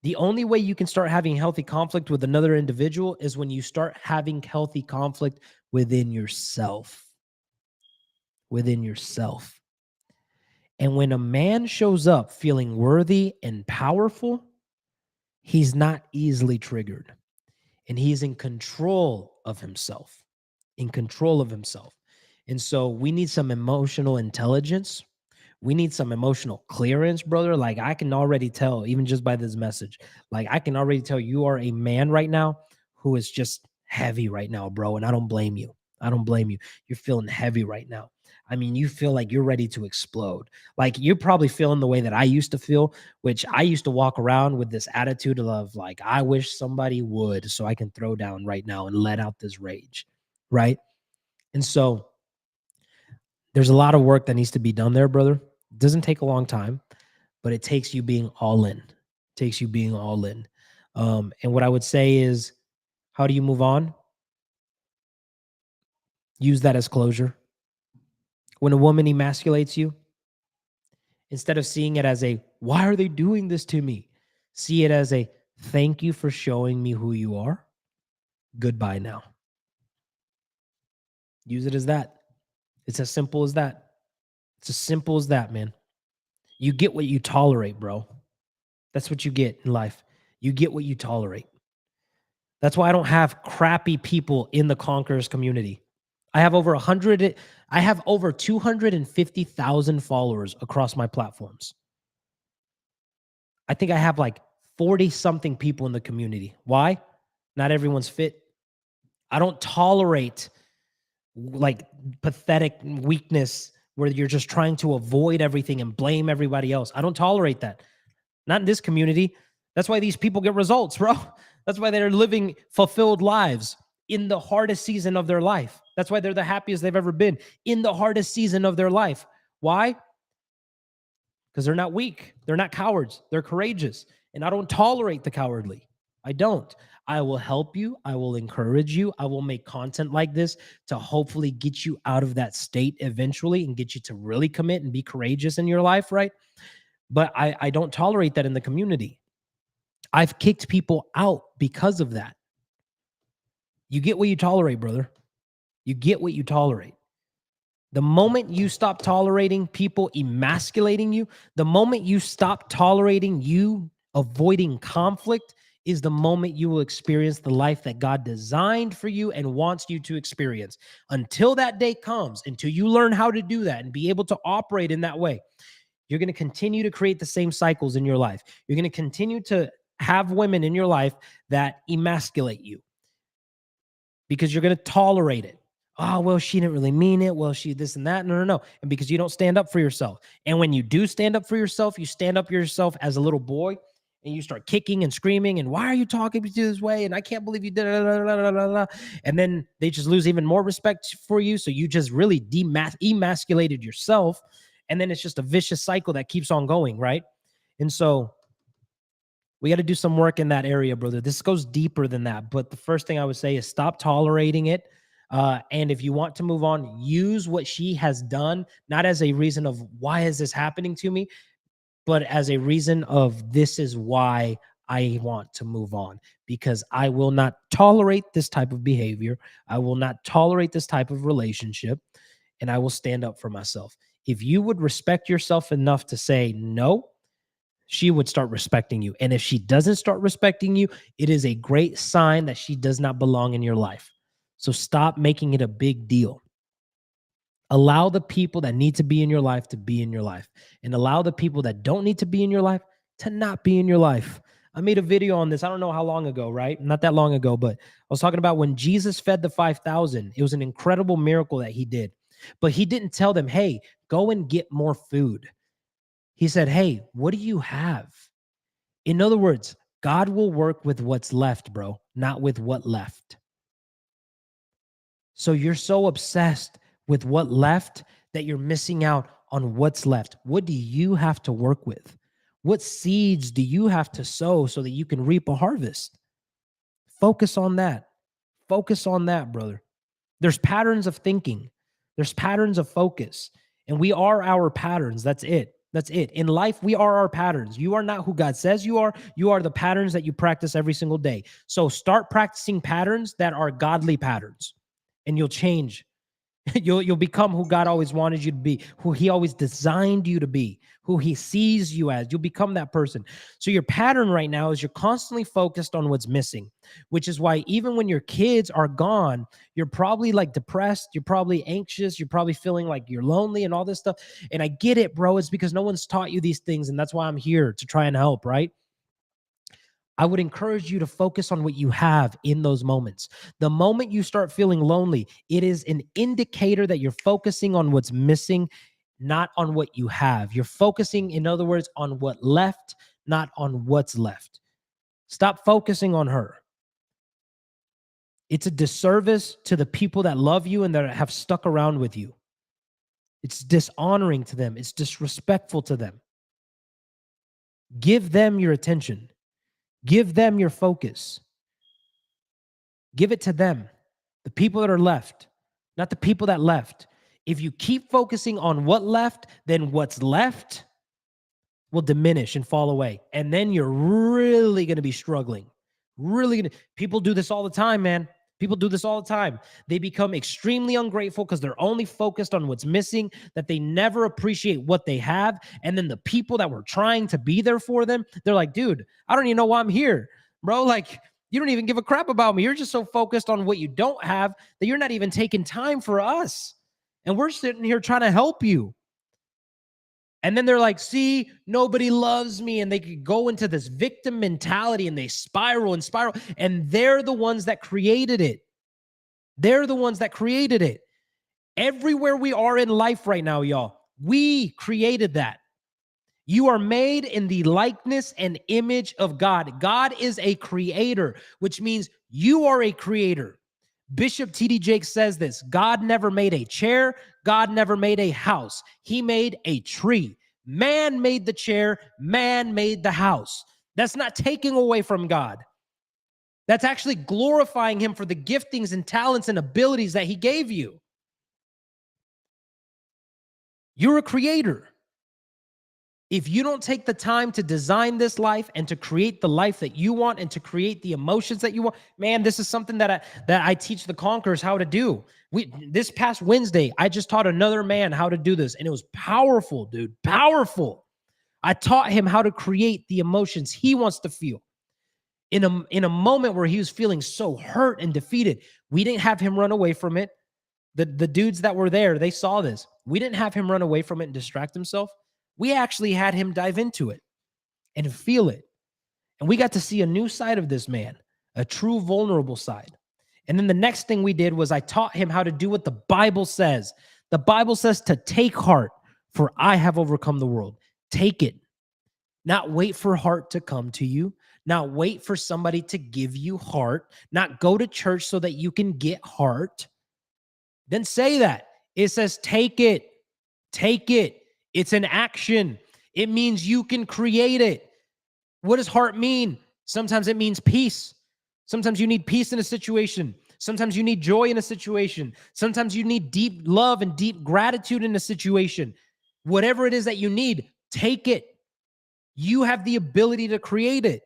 The only way you can start having healthy conflict with another individual is when you start having healthy conflict within yourself. Within yourself. And when a man shows up feeling worthy and powerful, he's not easily triggered. And he's in control of himself. In control of himself. And so we need some emotional intelligence. We need some emotional clearance, brother. Like I can already tell, even just by this message, like I can already tell you are a man right now who is just heavy right now, bro. And I don't blame you. I don't blame you. You're feeling heavy right now. I mean, you feel like you're ready to explode. Like you're probably feeling the way that I used to feel, which I used to walk around with this attitude of like, I wish somebody would so I can throw down right now and let out this rage. Right. And so there's a lot of work that needs to be done there, brother. It doesn't take a long time, but it takes you being all in. It takes you being all in. And what I would say is, how do you move on? Use that as closure. When a woman emasculates you, instead of seeing it as a, why are they doing this to me? See it as a, thank you for showing me who you are. Goodbye now. Use it as that. It's as simple as that. It's as simple as that, man. You get what you tolerate, bro. That's what you get in life. You get what you tolerate. That's why I don't have crappy people in the Conquerors community. I have over 250,000 followers across my platforms. I think I have like 40 something people in the community. Why? Not everyone's fit. I don't tolerate like pathetic weakness where you're just trying to avoid everything and blame everybody else. I don't tolerate that. Not in this community. That's why these people get results, bro. That's why they're living fulfilled lives in the hardest season of their life. That's why they're the happiest they've ever been in the hardest season of their life. Why? Because they're not weak. They're not cowards. They're courageous. And I don't tolerate the cowardly. I don't. I will help you. I will encourage you. I will make content like this to hopefully get you out of that state eventually and get you to really commit and be courageous in your life, right? But I don't tolerate that in the community. I've kicked people out because of that. You get what you tolerate, brother. You get what you tolerate. The moment you stop tolerating people emasculating you, the moment you stop tolerating you avoiding conflict is the moment you will experience the life that God designed for you and wants you to experience. Until that day comes, until you learn how to do that and be able to operate in that way, you're going to continue to create the same cycles in your life. You're going to continue to have women in your life that emasculate you because you're going to tolerate it. Oh, well, she didn't really mean it. Well, she this and that. No. And because you don't stand up for yourself. And when you do stand up for yourself, you stand up for yourself as a little boy and you start kicking and screaming and why are you talking to this way? And I can't believe you did it. And then they just lose even more respect for you. So you just really emasculated yourself. And then it's just a vicious cycle that keeps on going, right? And so we got to do some work in that area, brother. This goes deeper than that. But the first thing I would say is stop tolerating it. And if you want to move on, use what she has done, not as a reason of why is this happening to me, but as a reason of this is why I want to move on, because I will not tolerate this type of behavior. I will not tolerate this type of relationship, and I will stand up for myself. If you would respect yourself enough to say no, she would start respecting you. And if she doesn't start respecting you, it is a great sign that she does not belong in your life. So stop making it a big deal. Allow the people that need to be in your life to be in your life, and allow the people that don't need to be in your life to not be in your life. I made a video on this. I don't know how long ago, right? Not that long ago, but I was talking about when Jesus fed the 5,000. It was an incredible miracle that he did, but he didn't tell them, hey, go and get more food. He said, hey, what do you have? In other words, God will work with what's left, bro, not with what left. So you're so obsessed with what left that you're missing out on what's left. What do you have to work with? What seeds do you have to sow so that you can reap a harvest? Focus on that. Focus on that, brother. There's patterns of thinking. There's patterns of focus. And we are our patterns. That's it. That's it. In life, we are our patterns. You are not who God says you are. You are the patterns that you practice every single day. So start practicing patterns that are godly patterns, and you'll change. You'll become who God always wanted you to be, who he always designed you to be, who he sees you as. You'll become that person. So your pattern right now is you're constantly focused on what's missing, which is why even when your kids are gone, you're probably like depressed, you're probably anxious, you're probably feeling like you're lonely and all this stuff. And I get it, bro. It's because no one's taught you these things, and that's why I'm here to try and help, right? I would encourage you to focus on what you have in those moments. The moment you start feeling lonely, it is an indicator that you're focusing on what's missing, not on what you have. You're focusing, in other words, on what left, not on what's left. Stop focusing on her. It's a disservice to the people that love you and that have stuck around with you. It's dishonoring to them. It's disrespectful to them. Give them your attention. Give them your focus. Give it to them, the people that are left, not the people that left. If you keep focusing on what left, then what's left will diminish and fall away. And then you're really going to be struggling. People do this all the time, man. People do this all the time. They become extremely ungrateful because they're only focused on what's missing, that they never appreciate what they have. And then the people that were trying to be there for them, they're like, dude, I don't even know why I'm here, bro. Like, you don't even give a crap about me. You're just so focused on what you don't have that you're not even taking time for us. And we're sitting here trying to help you. And then they're like, see, nobody loves me. And they could go into this victim mentality and they spiral and spiral. And they're the ones that created it. They're the ones that created it. Everywhere we are in life right now, y'all, we created that. You are made in the likeness and image of God. God is a creator, which means you are a creator. Bishop T.D. Jakes says this: God never made a chair. God never made a house. He made a tree. Man made the chair. Man made the house. That's not taking away from God. That's actually glorifying him for the giftings and talents and abilities that he gave you. You're a creator. If you don't take the time to design this life and to create the life that you want and to create the emotions that you want, man, this is something that I teach the Conquerors how to do. This past Wednesday, I just taught another man how to do this, and it was powerful, dude, powerful. I taught him how to create the emotions he wants to feel. In a moment where he was feeling so hurt and defeated, we didn't have him run away from it. The dudes that were there, they saw this. We didn't have him run away from it and distract himself. We actually had him dive into it and feel it. And we got to see a new side of this man, a true vulnerable side. And then the next thing we did was I taught him how to do what the Bible says. The Bible says to take heart, for I have overcome the world. Take it. Not wait for heart to come to you, not wait for somebody to give you heart, not go to church so that you can get heart. Then say that. It says, take it. Take it. It's an action. It means you can create it. What does heart mean? Sometimes it means peace. Sometimes you need peace in a situation. Sometimes you need joy in a situation. Sometimes you need deep love and deep gratitude in a situation. Whatever it is that you need, take it. You have the ability to create it.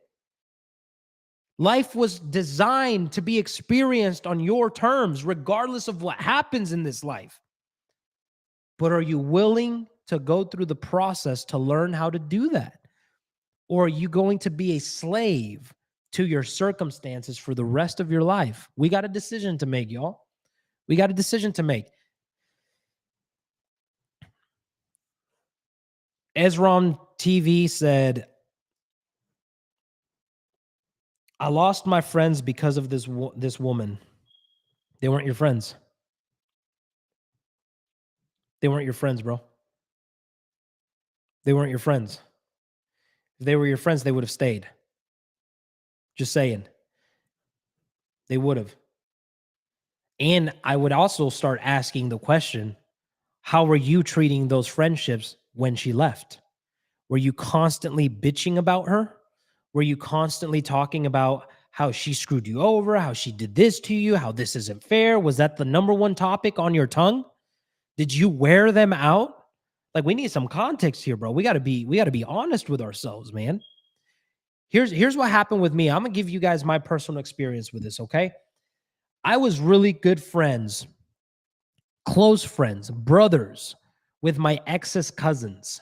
Life was designed to be experienced on your terms, regardless of what happens in this life. But are you willing to go through the process to learn how to do that? Or are you going to be a slave to your circumstances for the rest of your life? We got a decision to make, y'all. We got a decision to make. Ezron TV said, I lost my friends because of this woman. They weren't your friends. They weren't your friends, bro. They weren't your friends. If they were your friends, they would have stayed. Just saying. They would have. And I would also start asking the question, how were you treating those friendships when she left? Were you constantly bitching about her? Were you constantly talking about how she screwed you over, how she did this to you, how this isn't fair? Was that the number one topic on your tongue? Did you wear them out? Like, we need some context here, bro. We gotta be honest with ourselves, man. Here's what happened with me. I'm gonna give you guys my personal experience with this, okay? I was really good friends, close friends, brothers with my ex's cousins,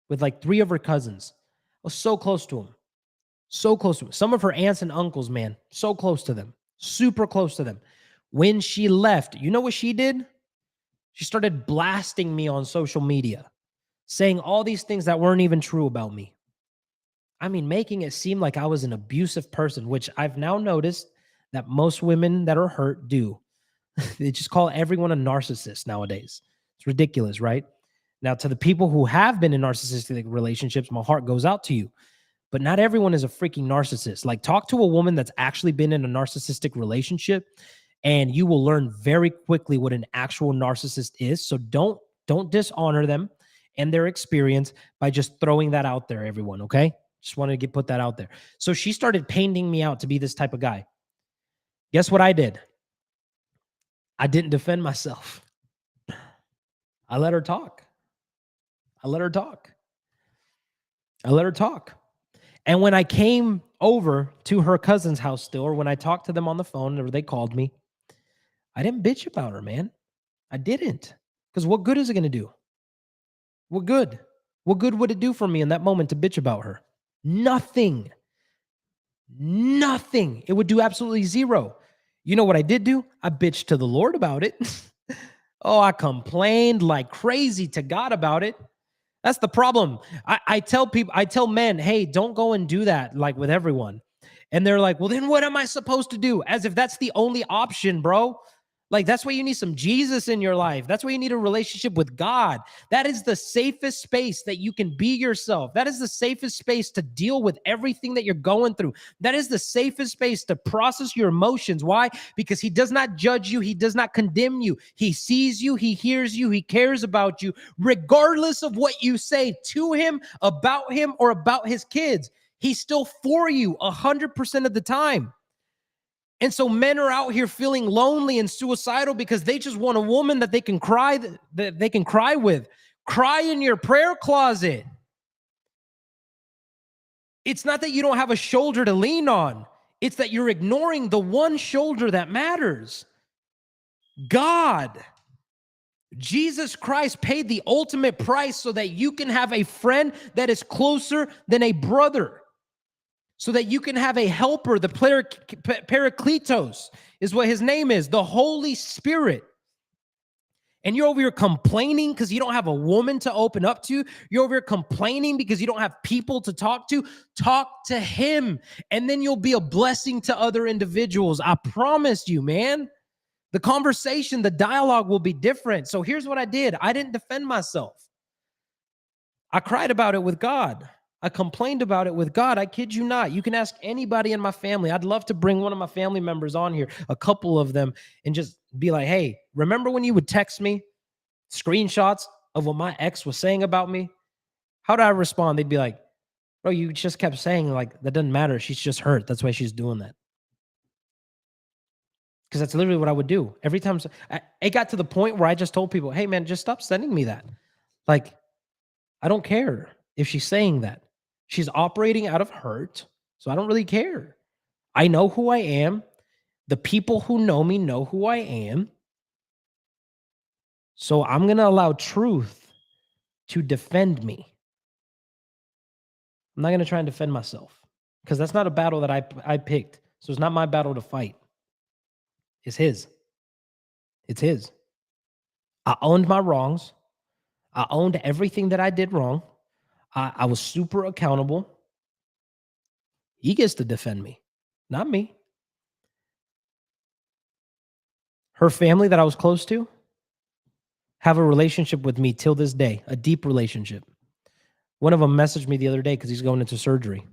with like 3 of her cousins. I was so close to them. So close to them. Some of her aunts and uncles, man, so close to them, super close to them. When she left, you know what she did? She started blasting me on social media, saying all these things that weren't even true about me. I mean, making it seem like I was an abusive person, which I've now noticed that most women that are hurt do. They just call everyone a narcissist nowadays. It's ridiculous, right? Now, to the people who have been in narcissistic relationships, my heart goes out to you. But not everyone is a freaking narcissist. Like, talk to a woman that's actually been in a narcissistic relationship, and you will learn very quickly what an actual narcissist is. So don't dishonor them and their experience by just throwing that out there, everyone, okay? Just wanted to put that out there. So she started painting me out to be this type of guy. Guess what I did? I didn't defend myself. I let her talk. I let her talk. I let her talk. And when I came over to her cousin's house still, or when I talked to them on the phone, or they called me, I didn't bitch about her, man. I didn't. Because what good is it going to do? What good? What good would it do for me in that moment to bitch about her? Nothing. Nothing. It would do absolutely zero. You know what I did do? I bitched to the Lord about it. Oh, I complained like crazy to God about it. That's the problem. I tell people, I tell men, hey, don't go and do that like with everyone. And they're like, well, then what am I supposed to do? As if that's the only option, bro. Like, that's why you need some Jesus in your life. That's why you need a relationship with God. That is the safest space that you can be yourself. That is the safest space to deal with everything that you're going through. That is the safest space to process your emotions. Why? Because he does not judge you. He does not condemn you. He sees you. He hears you. He cares about you, regardless of what you say to him, or about his kids. He's still for you 100% of the time. And so men are out here feeling lonely and suicidal because they just want a woman that they can cry with. Cry in your prayer closet. It's not that you don't have a shoulder to lean on. It's that you're ignoring the one shoulder that matters. God. Jesus Christ paid the ultimate price so that you can have a friend that is closer than a brother. So that you can have a helper, the Parakletos is what his name is, the Holy Spirit. And you're over here complaining because you don't have a woman to open up to. You're over here complaining because you don't have people to talk to. Talk to him, and then you'll be a blessing to other individuals. I promise you, man. The conversation, the dialogue will be different. So here's what I did. I didn't defend myself. I cried about it with God. I complained about it with God. I kid you not. You can ask anybody in my family. I'd love to bring one of my family members on here, a couple of them, and just be like, hey, remember when you would text me screenshots of what my ex was saying about me? How did I respond? They'd be like, bro, you just kept saying like, that doesn't matter. She's just hurt. That's why she's doing that. Because that's literally what I would do. Every time it got to the point where I just told people, hey, man, just stop sending me that. Like, I don't care if she's saying that. She's operating out of hurt, so I don't really care. I know who I am. The people who know me know who I am. So I'm going to allow truth to defend me. I'm not going to try and defend myself because that's not a battle that I picked. So it's not my battle to fight. It's his. It's his. I owned my wrongs. I owned everything that I did wrong. I was super accountable. He gets to defend me, not me. Her family that I was close to have a relationship with me till this day, a deep relationship. One of them messaged me the other day because he's going into surgery.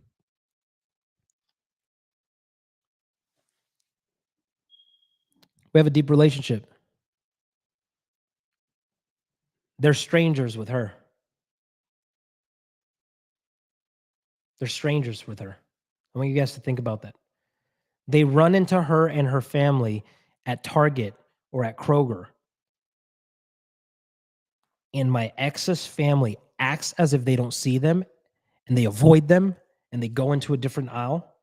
We have a deep relationship. They're strangers with her. They're strangers with her. I want you guys to think about that. They run into her and her family at Target or at Kroger. And my ex's family acts as if they don't see them and they avoid them and they go into a different aisle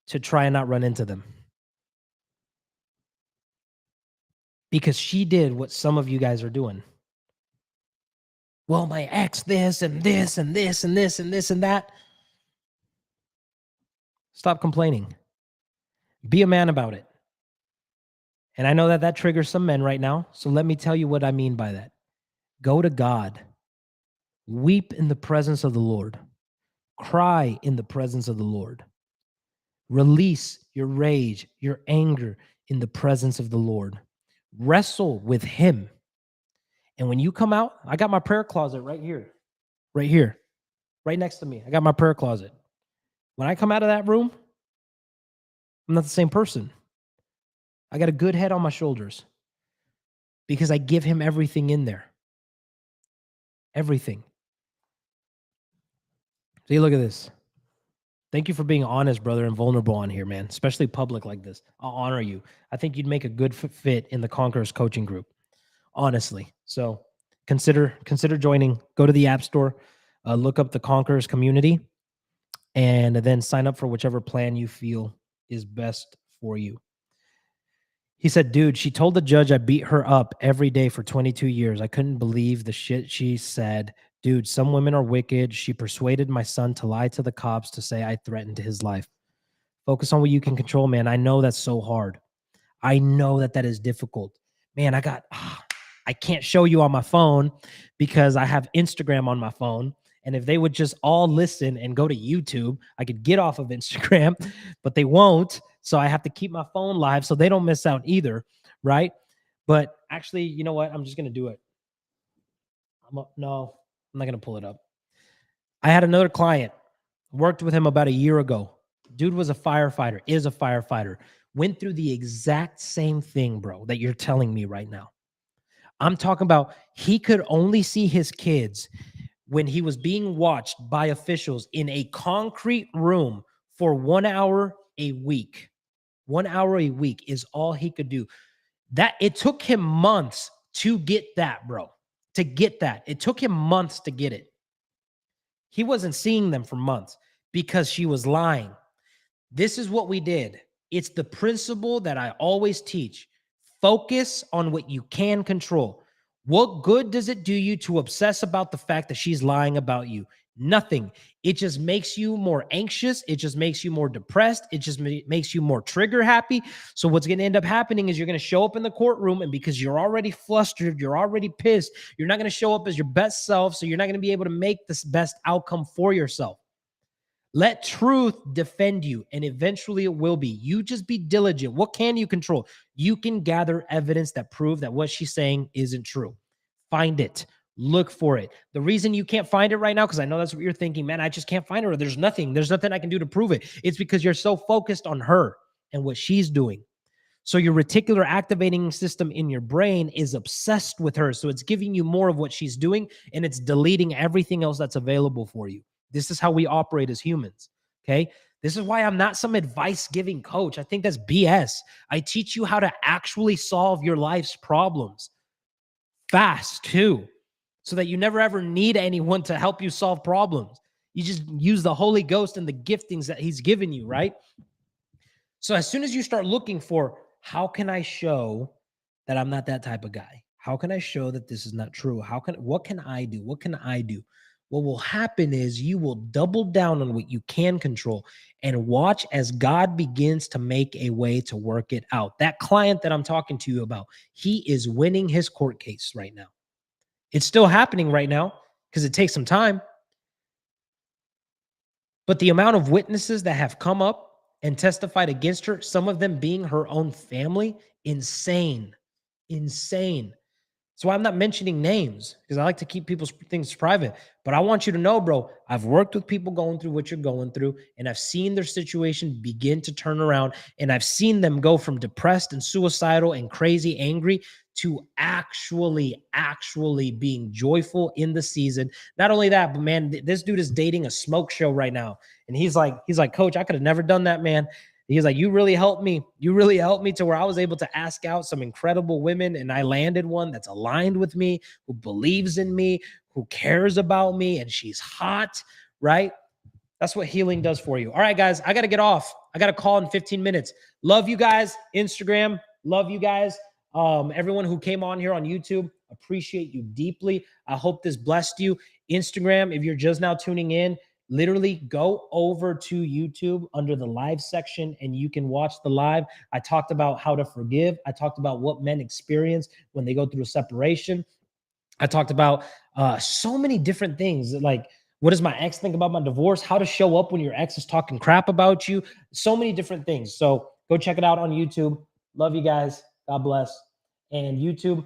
to try and not run into them. Because she did what some of you guys are doing. Well, my ex, this and this and this and this and this and that. Stop complaining. Be a man about it. And I know that that triggers some men right now. So let me tell you what I mean by that. Go to God. Weep in the presence of the Lord. Cry in the presence of the Lord. Release your rage, your anger in the presence of the Lord. Wrestle with him. And when you come out, I got my prayer closet right here, right next to me. I got my prayer closet. When I come out of that room, I'm not the same person. I got a good head on my shoulders because I give him everything in there. Everything. See, look at this. Thank you for being honest, brother, and vulnerable on here, man, especially public like this. I'll honor you. I think you'd make a good fit in the Conquerors coaching group, honestly. So consider joining. Go to the App Store, look up the Conquerors community, and then sign up for whichever plan you feel is best for you. He said, dude, she told the judge I beat her up every day for 22 years. I couldn't believe the shit she said. Dude, some women are wicked. She persuaded my son to lie to the cops to say I threatened his life. Focus on what you can control, man. I know that's so hard. I know that that is difficult. Man, I can't show you on my phone because I have Instagram on my phone. And if they would just all listen and go to YouTube, I could get off of Instagram, but they won't. So I have to keep my phone live so they don't miss out either, right? But actually, you know what? I'm just going to do it. No, I'm not going to pull it up. I had another client, worked with him about a year ago. Dude was a firefighter, is a firefighter. Went through the exact same thing, bro, that you're telling me right now. I'm talking about he could only see his kids when he was being watched by officials in a concrete room for 1 hour a week. 1 hour a week is all he could do. That it took him months to get that, bro. To get that. It took him months to get it. He wasn't seeing them for months because she was lying. This is what we did. It's the principle that I always teach. Focus on what you can control. What good does it do you to obsess about the fact that she's lying about you? Nothing. It just makes you more anxious. It just makes you more depressed. It just makes you more trigger happy. So what's going to end up happening is you're going to show up in the courtroom, and because you're already flustered, you're already pissed, you're not going to show up as your best self. So you're not going to be able to make this best outcome for yourself. Let truth defend you, and eventually it will be. You just be diligent. What can you control? You can gather evidence that prove that what she's saying isn't true. Find it. Look for it. The reason you can't find it right now, because I know that's what you're thinking, man, I just can't find her. There's nothing I can do to prove it. It's because you're so focused on her and what she's doing. So your reticular activating system in your brain is obsessed with her. So it's giving you more of what she's doing and it's deleting everything else that's available for you. This is how we operate as humans. Okay. This is why I'm not some advice giving coach. I think that's BS. I teach you how to actually solve your life's problems fast too, so that you never ever need anyone to help you solve problems. You just use the Holy Ghost and the giftings that he's given you, right? So as soon as you start looking for, how can I show that I'm not that type of guy? How can I show that this is not true? What can I do? What can I do? What will happen is you will double down on what you can control and watch as God begins to make a way to work it out. That client that I'm talking to you about, he is winning his court case right now. It's still happening right now because it takes some time. But the amount of witnesses that have come up and testified against her, some of them being her own family, insane. So I'm not mentioning names because I like to keep people's things private. But I want you to know, bro, I've worked with people going through what you're going through, and I've seen their situation begin to turn around, and I've seen them go from depressed and suicidal and crazy angry to actually being joyful in the season. Not only that, but man, this dude is dating a smoke show right now. And he's like, coach, I could have never done that, man. He's like, you really helped me. You really helped me to where I was able to ask out some incredible women. And I landed one that's aligned with me, who believes in me, who cares about me. And she's hot, right? That's what healing does for you. All right, guys, I got to get off. I got a call in 15 minutes. Love you guys. Instagram, love you guys. Everyone who came on here on YouTube, appreciate you deeply. I hope this blessed you. Instagram, if you're just now tuning in, literally go over to YouTube under the live section and you can watch the live. I talked about how to forgive. I talked about what men experience when they go through a separation. I talked about so many different things, like what does my ex think about my divorce, how to show up when your ex is talking crap about you, so many different things. So go check it out on YouTube. Love you guys. God bless. And YouTube,